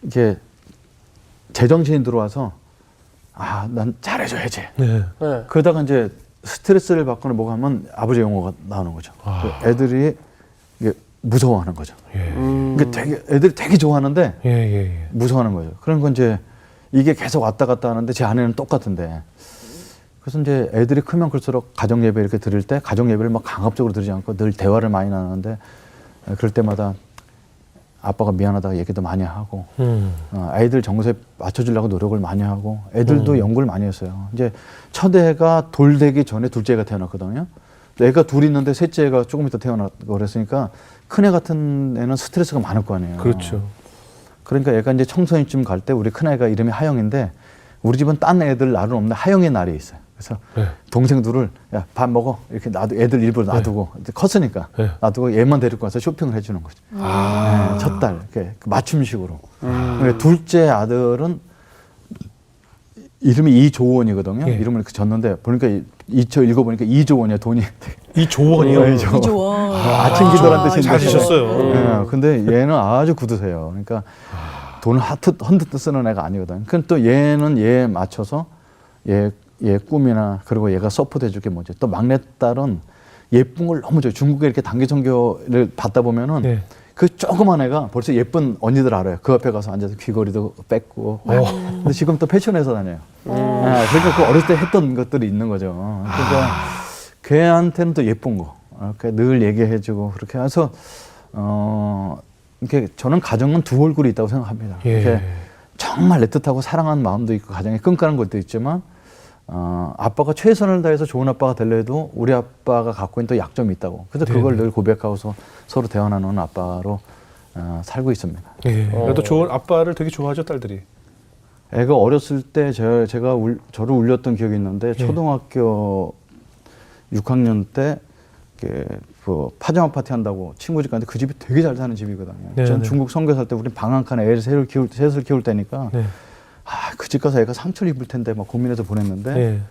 이게 제정신이 들어와서 난 잘해줘야지. 네. 네. 그러다가 이제 스트레스를 받거나 뭐가 하면 아버지 용어가 나오는 거죠. 애들이 이게 무서워하는 거죠. 예. 그러니까 애들이 되게 좋아하는데 예. 무서워하는 거죠. 그런 건 이제 이게 계속 왔다 갔다 하는데 제 아내는 똑같은데. 그래서 이제 애들이 크면 클수록 가정 예배 이렇게 드릴 때 가정 예배를 막 강압적으로 드리지 않고 늘 대화를 많이 나누는데 그럴 때마다 아빠가 미안하다고 얘기도 많이 하고 아이들 정서에 맞춰주려고 노력을 많이 하고 애들도 연구를 많이 했어요. 이제 첫 애가 돌되기 전에 둘째 애가 태어났거든요. 애가 둘 있는데 셋째 애가 조금 이따 태어났고 그랬으니까 큰애 같은 애는 스트레스가 많을 거 아니에요. 그렇죠. 그러니까 애가 이제 청소년쯤 갈 때 우리 큰애가 이름이 하영인데 우리 집은 딴 애들 날은 없는데 하영의 날이 있어요. 그래서 동생들을 야, 밥 먹어 이렇게 놔두 애들 일부러 놔두고 이제 컸으니까 놔두고 얘만 데리고 와서 쇼핑을 해주는 거죠. 첫 달 이렇게 맞춤식으로. 그러니까 둘째 아들은 이름이 이조원이거든요. 이름을 이렇게 졌는데 보니까 읽어보니까 이조원이야 돈이. 이조원이요? 이조원. 아침 기도란 뜻인데. 잘 지셨어요. 근데 얘는 아주 굳으세요. 그러니까 돈을 헌뜩 쓰는 애가 아니거든. 그럼 또 얘는 얘에 맞춰서 얘 꿈이나 그리고 얘가 서포트 해줄 게 뭐지. 또 막내딸은 예쁜 걸 너무 좋아해. 중국에 이렇게 단기 선교를 받다 보면은 그 조그만 애가 벌써 예쁜 언니들 알아요. 그 앞에 가서 앉아서 귀걸이도 뺏고. 근데 지금 또 패션에서 다녀요. 그러니까 그 어렸을 때 했던 것들이 있는 거죠. 그러니까 걔한테는 또 예쁜 거. 이렇게 늘 얘기해주고 그렇게 해서 이렇게 저는 가정은 두 얼굴이 있다고 생각합니다. 이렇게 정말 애틋하고 사랑하는 마음도 있고 가정에 끈끈한 것도 있지만 아빠가 최선을 다해서 좋은 아빠가 되려 해도 우리 아빠가 갖고 있는 또 약점이 있다고. 그래서 그걸 늘 고백하고서 서로 대화 나누는 아빠로 살고 있습니다. 그래도 좋은 아빠를 되게 좋아하죠, 딸들이. 애가 어렸을 때 제가 저를 울렸던 기억이 있는데 초등학교 6학년 때 그 파자마 파티 한다고 친구 집 갔는데 그 집이 되게 잘 사는 집이거든요. 전 중국 선교 살 때 우리 방 한 칸에 애를 셋을 키울 때니까 그 집 가서 애가 상처를 입을 텐데 막 고민해서 보냈는데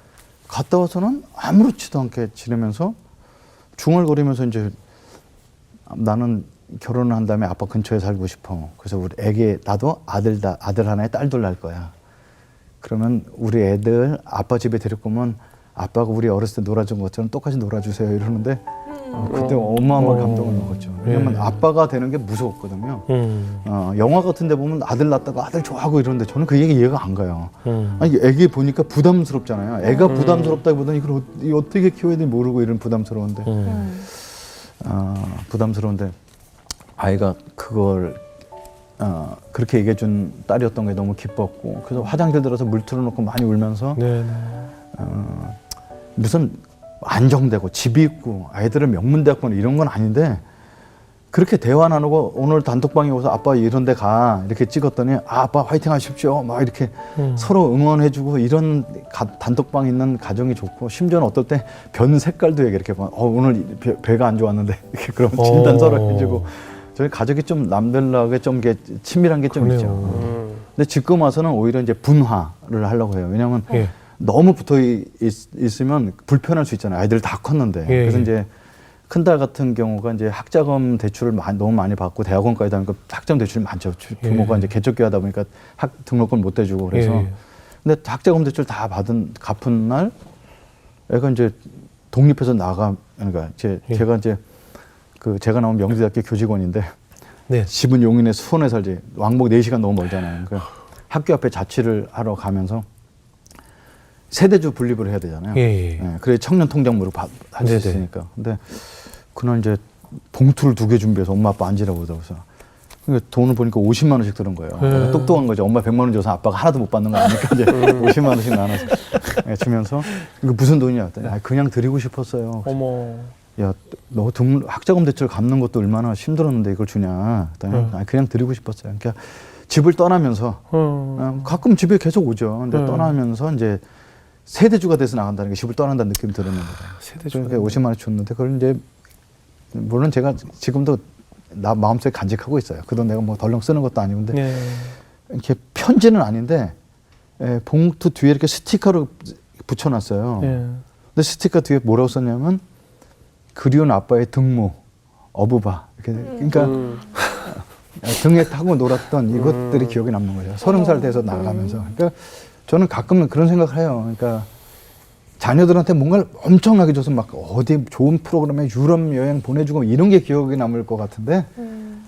갔다 와서는 아무렇지도 않게 지내면서 중얼거리면서 이제 나는 결혼을 한 다음에 아빠 근처에 살고 싶어. 그래서 우리 나도 아들 하나에 딸 둘 낳을 거야. 그러면 우리 애들 아빠 집에 데리고 오면 아빠가 우리 어렸을 때 놀아준 것처럼 똑같이 놀아주세요 이러는데 그때 어마어마한 감동을 먹었죠. 왜냐면 아빠가 되는 게 무서웠거든요. 영화 같은 데 보면 아들 낳다가 아들 좋아하고 이러는데 저는 그 얘기 이해가 안 가요. 아니 애기 보니까 부담스럽잖아요. 애가 부담스럽다기보다는 이걸 어떻게 키워야 될지 모르고 이런 부담스러운데 아이가 그걸 그렇게 얘기해 준 딸이었던 게 너무 기뻤고 그래서 화장실 들어서 물 틀어놓고 많이 울면서 무슨 안정되고 집이 있고 아이들을 명문대학 보내 이런 건 아닌데 그렇게 대화 나누고 오늘 단톡방에 오서 아빠 이런 데 가 이렇게 찍었더니 아빠 화이팅 하십시오 막 이렇게 서로 응원해주고 이런 단톡방 있는 가정이 좋고 심지어는 어떨 때 변 색깔도 이렇게 오늘 배가 안 좋았는데 이렇게 그럼 진단 서로 해주고 저희 가족이 좀 남들하게 좀 친밀한 게 좀 있죠. 근데 지금 와서는 오히려 이제 분화를 하려고 해요. 왜냐하면 너무 붙어 있으면 불편할 수 있잖아요. 아이들 다 컸는데. 그래서 이제 큰딸 같은 경우가 이제 학자금 대출을 너무 많이 받고 대학원까지 다니까 학자금 대출이 많죠. 부모가 이제 개척기 하다 보니까 등록금 못 대주고 그래서. 근데 학자금 대출 다 갚은 날 애가 이제 독립해서 그러니까 제가 이제 제가 나온 명지대학교 교직원인데 집은 용인에 수원에 살지 왕복 4시간 너무 멀잖아요. 그러니까 학교 앞에 자취를 하러 가면서 세대주 분립을 해야 되잖아요. 그래 청년 통장물을 할 수 있으니까. 근데 그날 이제 봉투를 2개 준비해서 엄마 아빠 앉으라고 그래서 그러니까 돈을 보니까 50만 원씩 드는 거예요. 그러니까 똑똑한 거죠. 엄마 100만 원 줘서 아빠가 하나도 못 받는 거 아니까 이제 50만 원씩 나눠서 주면서 이거 무슨 돈이냐 했더니 그냥 드리고 싶었어요. 어머. 야, 너 학자금 대출 갚는 것도 얼마나 힘들었는데 이걸 주냐. 그랬더니 그냥 드리고 싶었어요. 그러니까 집을 떠나면서 가끔 집에 계속 오죠. 근데 떠나면서 이제 세대주가 돼서 나간다는 게 집을 떠난다는 느낌이 드는 거예요. 세대주가. 그러니까 50만 원 줬는데 그걸 이제 물론 제가 지금도 나 마음속에 간직하고 있어요. 그 돈 내가 뭐 덜렁 쓰는 것도 아니는데 네. 이렇게 편지는 아닌데 봉투 뒤에 이렇게 스티커로 붙여놨어요. 네. 근데 스티커 뒤에 뭐라고 썼냐면 그리운 아빠의 등모, 어부바. 이렇게 그러니까 등에 타고 놀았던 이것들이 기억에 남는 거죠. 30살 돼서 나가면서. 그러니까 저는 가끔은 그런 생각을 해요. 그러니까 자녀들한테 뭔가를 엄청나게 줘서 막 어디 좋은 프로그램에 유럽 여행 보내주고 이런 게 기억에 남을 것 같은데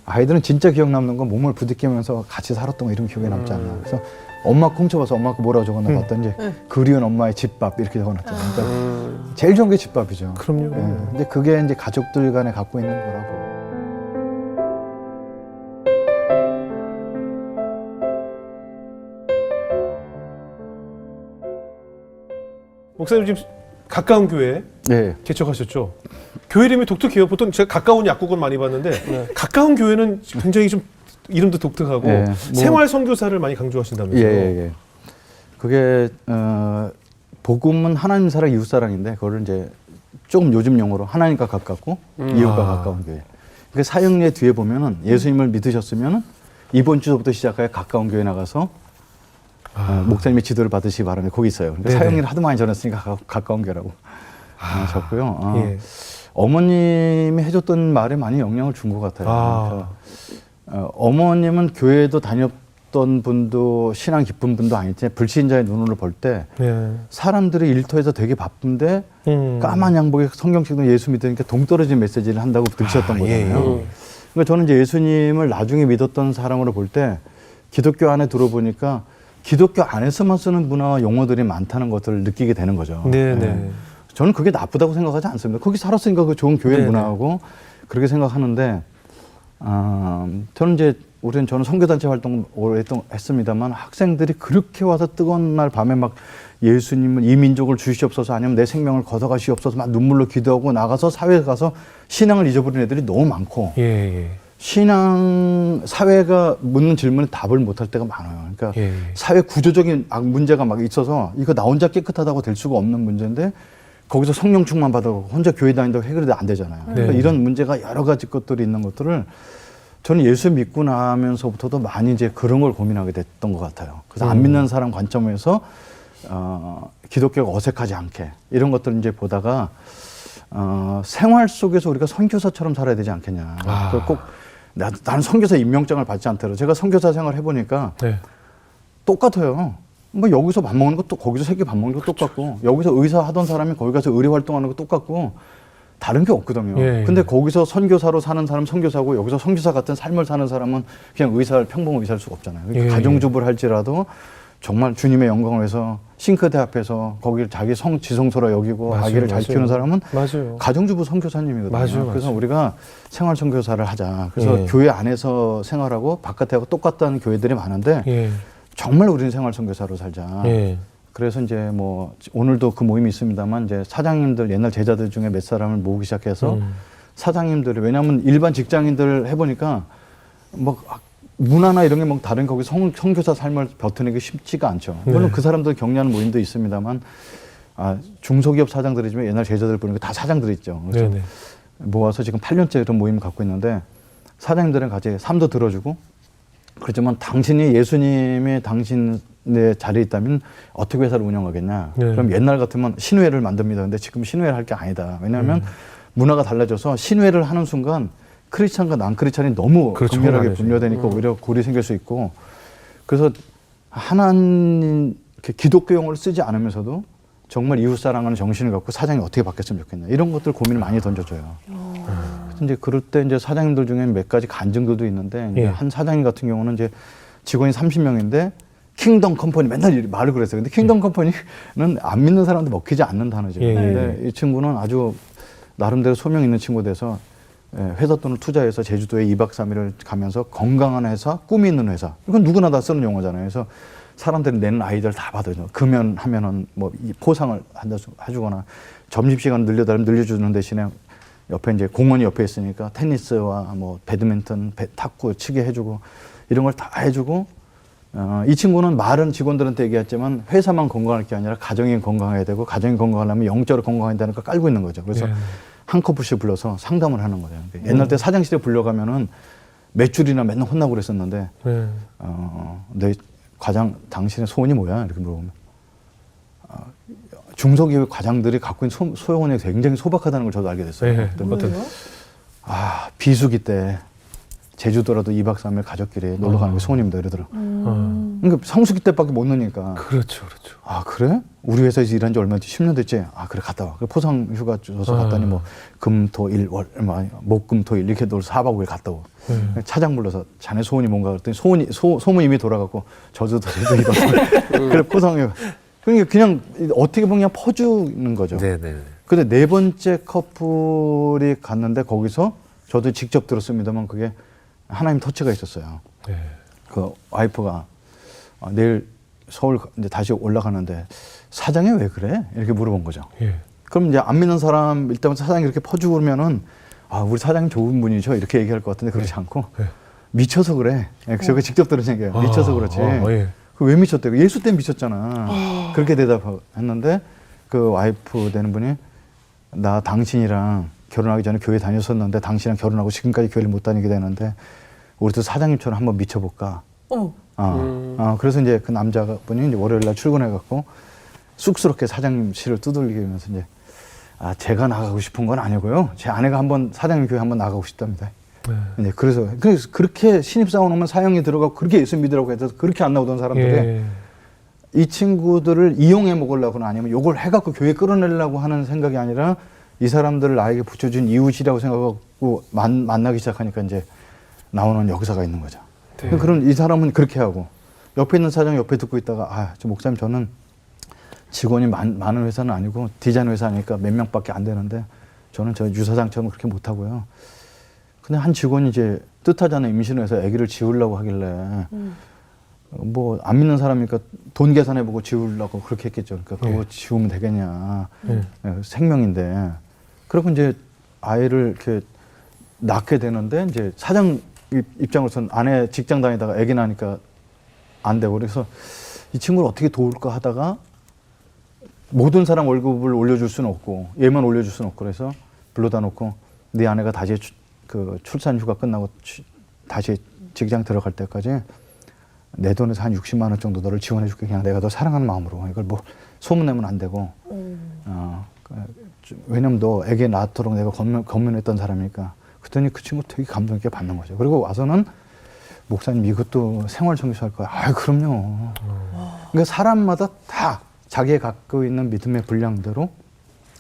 아이들은 진짜 기억 남는 건 몸을 부딪히면서 같이 살았던 거 이런 기억에 남지 않나. 그래서 엄마 훔쳐봐서 엄마가 뭐라고 적어놔 봤더니 그리운 엄마의 집밥 이렇게 적어놨잖아요. 그러니까 제일 좋은 게 집밥이죠. 그럼요. 근데 그게 이제 가족들 간에 갖고 있는 거라고. 목사님 지금 가까운 교회 네. 개척하셨죠? 교회 이름이 독특해요. 보통 제가 가까운 약국은 많이 봤는데 가까운 교회는 굉장히 좀 이름도 독특하고 네, 생활 선교사를 많이 강조하신다면서요? 예. 그게 복음은 하나님 사랑 이웃 사랑인데 그거를 이제 조금 요즘 용어로 하나님과 가깝고 이웃과 가까운 교회. 그 사형례 뒤에 보면은 예수님을 믿으셨으면은 이번 주부터 시작하여 가까운 교회 나가서 목사님의 지도를 받으시기 바랍니다. 거기 있어요. 그러니까 사형례를 하도 많이 전했으니까 가까운 교회라고 적고요. 예. 어머님이 해줬던 말에 많이 영향을 준 것 같아요. 그러니까 어머님은 교회도 다녔던 분도 신앙 깊은 분도 아니지 불신자의 눈으로 볼 때 사람들이 일터에서 되게 바쁜데 까만 양복에 성경책도 예수 믿으니까 동떨어진 메시지를 한다고 들으셨던 거잖아요. 그러니까 저는 이제 예수님을 나중에 믿었던 사람으로 볼 때 기독교 안에 들어보니까 기독교 안에서만 쓰는 문화와 용어들이 많다는 것들을 느끼게 되는 거죠. 네네. 저는 그게 나쁘다고 생각하지 않습니다. 거기 살았으니까 그 좋은 교회 문화하고 그렇게 생각하는데 저는 이제 저는 선교단체 활동 오랫동안 했습니다만 학생들이 그렇게 와서 뜨거운 날 밤에 막 예수님은 이 민족을 주시옵소서 아니면 내 생명을 걷어가시옵소서 막 눈물로 기도하고 나가서 사회에 가서 신앙을 잊어버린 애들이 너무 많고 신앙 사회가 묻는 질문에 답을 못할 때가 많아요. 그러니까 사회 구조적인 문제가 막 있어서 이거 나 혼자 깨끗하다고 될 수가 없는 문제인데 거기서 성령 충만 받아서 혼자 교회 다닌다고 해결이 안 되잖아요. 그러니까 이런 문제가 여러 가지 것들이 있는 것들을 저는 예수 믿고 나면서부터도 많이 이제 그런 걸 고민하게 됐던 것 같아요. 그래서 안 믿는 사람 관점에서 기독교가 어색하지 않게 이런 것들을 이제 보다가 생활 속에서 우리가 선교사처럼 살아야 되지 않겠냐. 꼭 나는 선교사 임명장을 받지 않더라도 제가 선교사 생활 해보니까 똑같아요. 뭐 여기서 밥 먹는 것도 거기서 새끼 밥 먹는 것도 똑같고 여기서 의사 하던 사람이 거기 가서 의료 활동하는 것도 똑같고 다른 게 없거든요. 근데 거기서 선교사로 사는 사람 선교사고 여기서 선교사 같은 삶을 사는 사람은 그냥 평범 의사일 수가 없잖아요. 그러니까 가정주부를 할지라도 정말 주님의 영광을 위해서 싱크대 앞에서 거기를 자기 지성소로 여기고 아기를 잘 키우는 사람은 가정주부 선교사님이거든요. 그래서 우리가 생활 선교사를 하자. 그래서 교회 안에서 생활하고 바깥에 하고 똑같다는 교회들이 많은데 정말 우리는 생활 선교사로 살자. 그래서 이제 뭐 오늘도 그 모임이 있습니다만 이제 사장님들 옛날 제자들 중에 몇 사람을 모으기 시작해서 사장님들이 왜냐하면 일반 직장인들 해보니까 뭐 문화나 이런 게 뭐 다른 거기 선교사 삶을 벼트내기 쉽지가 않죠. 물론 그 사람들 격려하는 모임도 있습니다만 중소기업 사장들이지만 옛날 제자들 보니까 다 사장들이 있죠. 그래서 모아서 지금 8년째 이런 모임을 갖고 있는데 사장님들은 같이 삶도 들어주고 그렇지만 당신이 예수님의 당신의 자리에 있다면 어떻게 회사를 운영하겠냐. 그럼 옛날 같으면 신회를 만듭니다. 근데 지금 신회를 할 게 아니다. 왜냐하면 문화가 달라져서 신회를 하는 순간 크리스찬과 난 크리스찬이 너무 극렬하게 분열되니까 오히려 골이 생길 수 있고 그래서 하나님 기독교 용어를 쓰지 않으면서도 정말 이웃 사랑하는 정신을 갖고 사장이 어떻게 바뀌었으면 좋겠냐 이런 것들 고민을 많이 던져줘요. 이제 그럴 때 이제 사장님들 중에 몇 가지 간증들도 있는데 이제 한 사장님 같은 경우는 이제 직원이 30명인데 킹덤 컴퍼니 맨날 말을 그랬어요. 근데 킹덤 컴퍼니는 안 믿는 사람도 먹히지 않는 단어죠. 근데 이 친구는 아주 나름대로 소명 있는 친구 돼서 회사 돈을 투자해서 제주도에 2박 3일을 가면서 건강한 회사, 꿈이 있는 회사. 이건 누구나 다 쓰는 용어잖아요. 그래서 사람들이 내는 아이디어를 다 받아요. 금연하면은 뭐 이 포상을 해주거나 점심시간 늘려달라면 늘려주는 대신에 옆에 이제 공원이 옆에 있으니까 테니스와 뭐 배드민턴, 탁구 치게 해주고 이런 걸 다 해주고 이 친구는 말은 직원들한테 얘기했지만 회사만 건강할 게 아니라 가정이 건강해야 되고 가정이 건강하려면 영적으로 건강해야 되는 걸 깔고 있는 거죠. 그래서 한 커플씩 불러서 상담을 하는 거예요. 옛날 때 사장실에 불려가면은 매출이나 맨날 혼나고 그랬었는데 내 과장 당신의 소원이 뭐야? 이렇게 물어보면 중소기업 과장들이 갖고 있는 소원이 굉장히 소박하다는 걸 저도 알게 됐어요. 비수기 때 제주도라도 2박 3일 가족끼리 놀러 가는 게 소원입니다. 이러더라고. 그러니까 성수기 때밖에 못 노니까. 그렇죠. 아, 그래? 우리 회사에서 일한 지 얼마 됐지? 10년 됐지? 아, 그래, 갔다 와. 포상 휴가 줘서 갔더니 뭐, 금, 토, 일, 월, 목, 금, 토, 일 이렇게 놀 4박 5일 갔다 오고. 차장 불러서 자네 소원이 뭔가 그랬더니 소문 이미 돌아갔고, 저주도 이러고. 그래, 포상 휴가. 그러니까 그냥 어떻게 보면 그냥 퍼주는 거죠. 네네. 근데 네 번째 커플이 갔는데 거기서 저도 직접 들었습니다만 그게 하나님 터치가 있었어요. 네. 그 와이프가 내일 서울 이제 다시 올라가는데 사장이 왜 그래? 이렇게 물어본 거죠. 예. 그럼 이제 안 믿는 사람 일단 사장이 이렇게 퍼주고 그러면은 우리 사장님 좋은 분이죠 이렇게 얘기할 것 같은데 그렇지 않고 미쳐서 그래. 저게 직접 들은 얘기예요. 미쳐서 그렇지. 그 왜 미쳤대? 예수 때문에 미쳤잖아. 그렇게 대답했는데 그 와이프 되는 분이 나 당신이랑 결혼하기 전에 교회 다녔었는데 당신이랑 결혼하고 지금까지 교회를 못 다니게 되는데 우리도 사장님처럼 한번 미쳐볼까? 그래서 이제 그 남자분이 이제 월요일 날 출근해갖고 쑥스럽게 사장님 실을 두들기면서 이제 제가 나가고 싶은 건 아니고요. 제 아내가 한번 사장님 교회 한번 나가고 싶답니다. 이제 그래서 그렇게 신입사원 오면 사형이 들어가고 그렇게 예수 믿으라고 해서 그렇게 안 나오던 사람들이 이 친구들을 이용해 먹으려거나 아니면 요걸 해갖고 교회 끌어내려고 하는 생각이 아니라 이 사람들을 나에게 붙여준 이웃이라고 생각하고 만나기 시작하니까 이제 나오는 역사가 있는 거죠. 그럼 이 사람은 그렇게 하고 옆에 있는 사장 옆에 듣고 있다가 저 목사님 저는 직원이 많은 회사는 아니고 디자인 회사니까 몇 명밖에 안 되는데 저는 저 유사장처럼 그렇게 못하고요. 근데 한 직원이 이제 뜻하지 않은 임신을 해서 아기를 지우려고 하길래 뭐 안 믿는 사람이니까 돈 계산해보고 지우려고 그렇게 했겠죠. 그러니까 그거 지우면 되겠냐. 생명인데. 그리고 이제 아이를 이렇게 낳게 되는데 이제 사장 입장으로서는 아내 직장 다니다가 아기 나니까 안 되고 그래서 이 친구를 어떻게 도울까 하다가 모든 사람 월급을 올려줄 수는 없고 얘만 올려줄 수는 없고 그래서 불러다 놓고 네 아내가 다시 그 출산 휴가 끝나고 다시 직장 들어갈 때까지 내 돈에서 한 60만 원 정도 너를 지원해 줄게. 그냥 내가 너 사랑하는 마음으로. 이걸 뭐 소문내면 안 되고. 왜냐면 너 애기 낳도록 내가 건면했던 사람이니까. 그랬더니 그 친구 되게 감동 있게 받는 거죠. 그리고 와서는 목사님 이것도 생활정기소 할 거야. 그럼요. 그러니까 사람마다 다 자기가 갖고 있는 믿음의 분량대로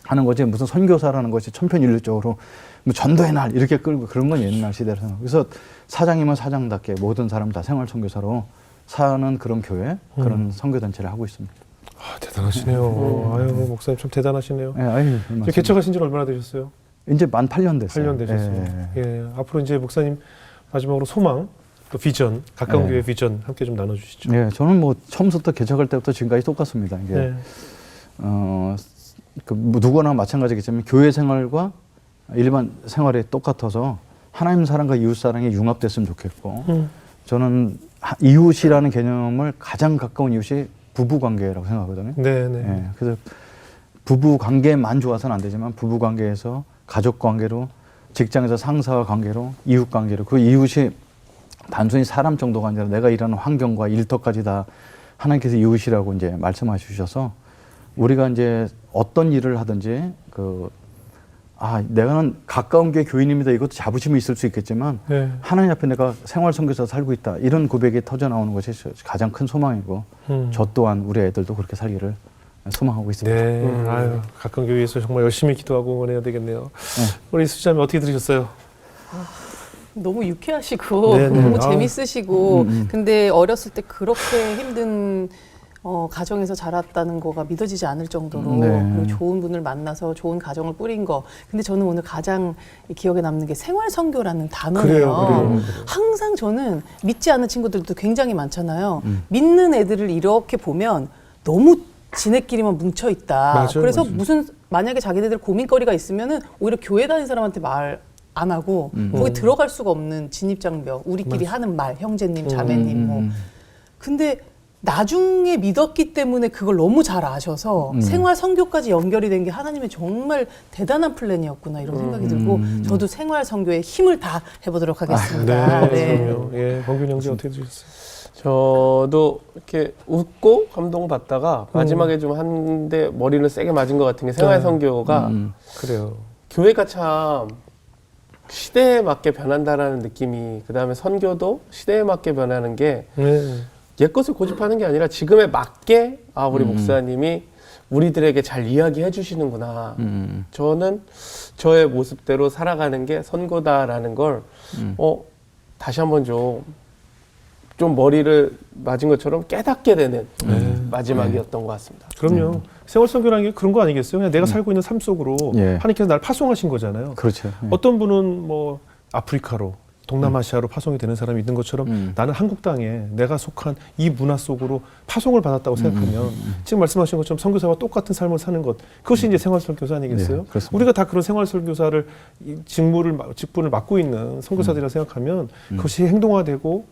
하는 거지. 무슨 선교사라는 것이 천편일률적으로 뭐 전도의 날 이렇게 끌고 그런 건 옛날 시대라서. 그래서 사장이면 사장답게 모든 사람 다 생활선교사로 사는 그런 교회, 그런 선교단체를 하고 있습니다. 대단하시네요. 아유, 목사님 참 대단하시네요. 네, 개척하신 지 얼마나 되셨어요? 이제 만 8년 됐어요. 8년 되셨어요. 앞으로 이제 목사님 마지막으로 소망, 또 비전, 가까운 교회 비전 함께 좀 나눠주시죠. 네, 저는 뭐 처음부터 개척할 때부터 지금까지 똑같습니다. 이게 누구나 마찬가지겠지만 교회 생활과 일반 생활이 똑같아서 하나님 사랑과 이웃 사랑이 융합됐으면 좋겠고 저는 이웃이라는 개념을 가장 가까운 이웃이 부부 관계라고 생각하거든요. 네, 그래서 부부 관계만 좋아서는 안 되지만 부부 관계에서 가족 관계로 직장에서 상사와 관계로 이웃 관계로 그 이웃이 단순히 사람 정도가 아니라 내가 일하는 환경과 일터까지 다 하나님께서 이웃이라고 이제 말씀해 주셔서 우리가 이제 어떤 일을 하든지 내가는 가까운 게 교인입니다. 이것도 자부심이 있을 수 있겠지만 하나님 앞에 내가 생활선교사 살고 있다. 이런 고백이 터져 나오는 것이 가장 큰 소망이고 저 또한 우리 애들도 그렇게 살기를 소망하고 있습니다. 네, 가까운 교회에서 정말 열심히 기도하고 응원해야 되겠네요. 우리 수지자매 어떻게 들으셨어요? 너무 유쾌하시고 너무 재밌으시고 근데 어렸을 때 그렇게 힘든 가정에서 자랐다는 거가 믿어지지 않을 정도로 네. 그리고 좋은 분을 만나서 좋은 가정을 꾸린 거. 근데 저는 오늘 가장 기억에 남는 게 생활 선교라는 단어예요. 그래요. 항상 저는 믿지 않는 친구들도 굉장히 많잖아요. 믿는 애들을 이렇게 보면 너무 지네끼리만 뭉쳐 있다. 맞아요, 그래서 맞아요. 무슨 만약에 자기네들 고민거리가 있으면은 오히려 교회 다니는 사람한테 말 안 하고 거기 들어갈 수가 없는 진입장벽. 우리끼리 하는 말, 형제님, 자매님 뭐. 근데 나중에 믿었기 때문에 그걸 너무 잘 아셔서 생활 선교까지 연결이 된 게 하나님의 정말 대단한 플랜이었구나 이런 생각이 들고 저도 생활 선교에 힘을 다 해보도록 하겠습니다. 네, 그럼요. 예, 범균 형제 어떻게 되셨어요? 저도 이렇게 웃고 감동받다가 마지막에 좀 한 대 머리를 세게 맞은 것 같은 게 생활 선교가 그래요. 교회가 참 시대에 맞게 변한다라는 느낌이, 그 다음에 선교도 시대에 맞게 변하는 게 네. 옛것을 고집하는 게 아니라 지금에 맞게 우리 목사님이 우리들에게 잘 이야기해 주시는구나. 저는 저의 모습대로 살아가는 게 선교다라는 걸 다시 한번 좀 머리를 맞은 것처럼 깨닫게 되는 마지막이었던 것 같습니다. 그럼요. 생활 선교라는 게 그런 거 아니겠어요? 그냥 내가 살고 있는 삶 속으로 예. 하나님께서 나를 파송하신 거잖아요. 그렇죠. 예. 어떤 분은 뭐 아프리카로, 동남아시아로 파송이 되는 사람이 있는 것처럼 나는 한국 땅에 내가 속한 이 문화 속으로 파송을 받았다고 생각하면 지금 말씀하신 것처럼 선교사와 똑같은 삶을 사는 것, 그것이 이제 생활 선교사 아니겠어요? 네, 그렇습니다. 우리가 다 그런 생활 선교사를 직분을 맡고 있는 선교사들이라 생각하면 그것이 행동화되고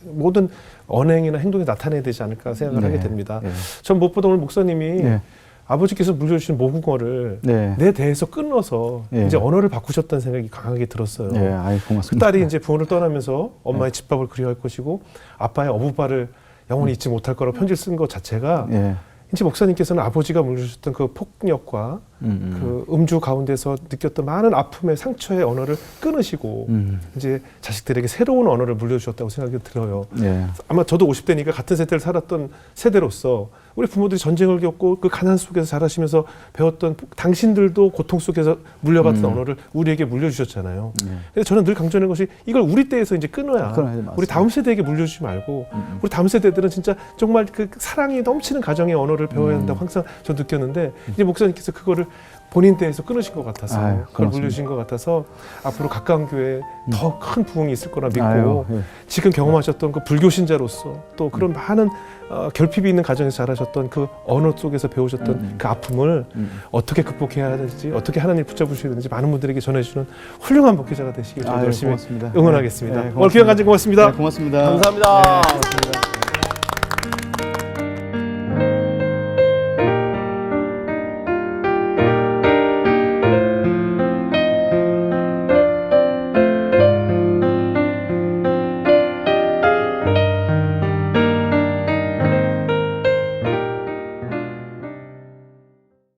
모든 언행이나 행동에 나타내야 되지 않을까 생각을 네, 하게 됩니다. 네. 전 무엇보다 오늘 목사님이 네. 아버지께서 물려주신 모국어를 네. 내 대에서 끊어서 네. 이제 언어를 바꾸셨다는 생각이 강하게 들었어요. 예, 아이 그 고맙습니다. 딸이 이제 부모를 떠나면서 엄마의 집밥을 그리워할 것이고 아빠의 어부발을 영원히 잊지 못할 거라고 편지를 쓴 것 자체가 예. 이제 목사님께서는 아버지가 물려주셨던 그 폭력과 그 음주 가운데서 느꼈던 많은 아픔의 상처의 언어를 끊으시고 이제 자식들에게 새로운 언어를 물려주셨다고 생각이 들어요. 예. 아마 저도 50대니까 같은 세대를 살았던 세대로서 우리 부모들이 전쟁을 겪고 그 가난 속에서 자라시면서 배웠던 당신들도 고통 속에서 물려받던 언어를 우리에게 물려주셨잖아요. 그래서 저는 늘 강조하는 것이 이걸 우리 때에서 이제 끊어야 맞습니다. 우리 다음 세대에게 물려주지 말고 우리 다음 세대들은 진짜 정말 그 사랑이 넘치는 가정의 언어를 배워야 한다고 항상 저 느꼈는데 이제 목사님께서 그거를 본인 때에서 끊으신 것 같아서 아유, 그걸 고맙습니다. 물려주신 것 같아서 앞으로 가까운 교회에 더 큰 부흥이 있을 거라 믿고 아유, 예. 지금 경험하셨던 그 불교 신자로서 또 그런 많은 결핍이 있는 가정에서 자라셨던 그 언어 속에서 배우셨던 그 아픔을 어떻게 극복해야 될지 어떻게 하나님을 붙잡으셔야 되는지 많은 분들에게 전해주는 훌륭한 목회자가 되시길 저도 아유, 열심히 고맙습니다. 응원하겠습니다. 네, 오늘 귀한 간증 고맙습니다. 네, 고맙습니다. 감사합니다. 네, 고맙습니다.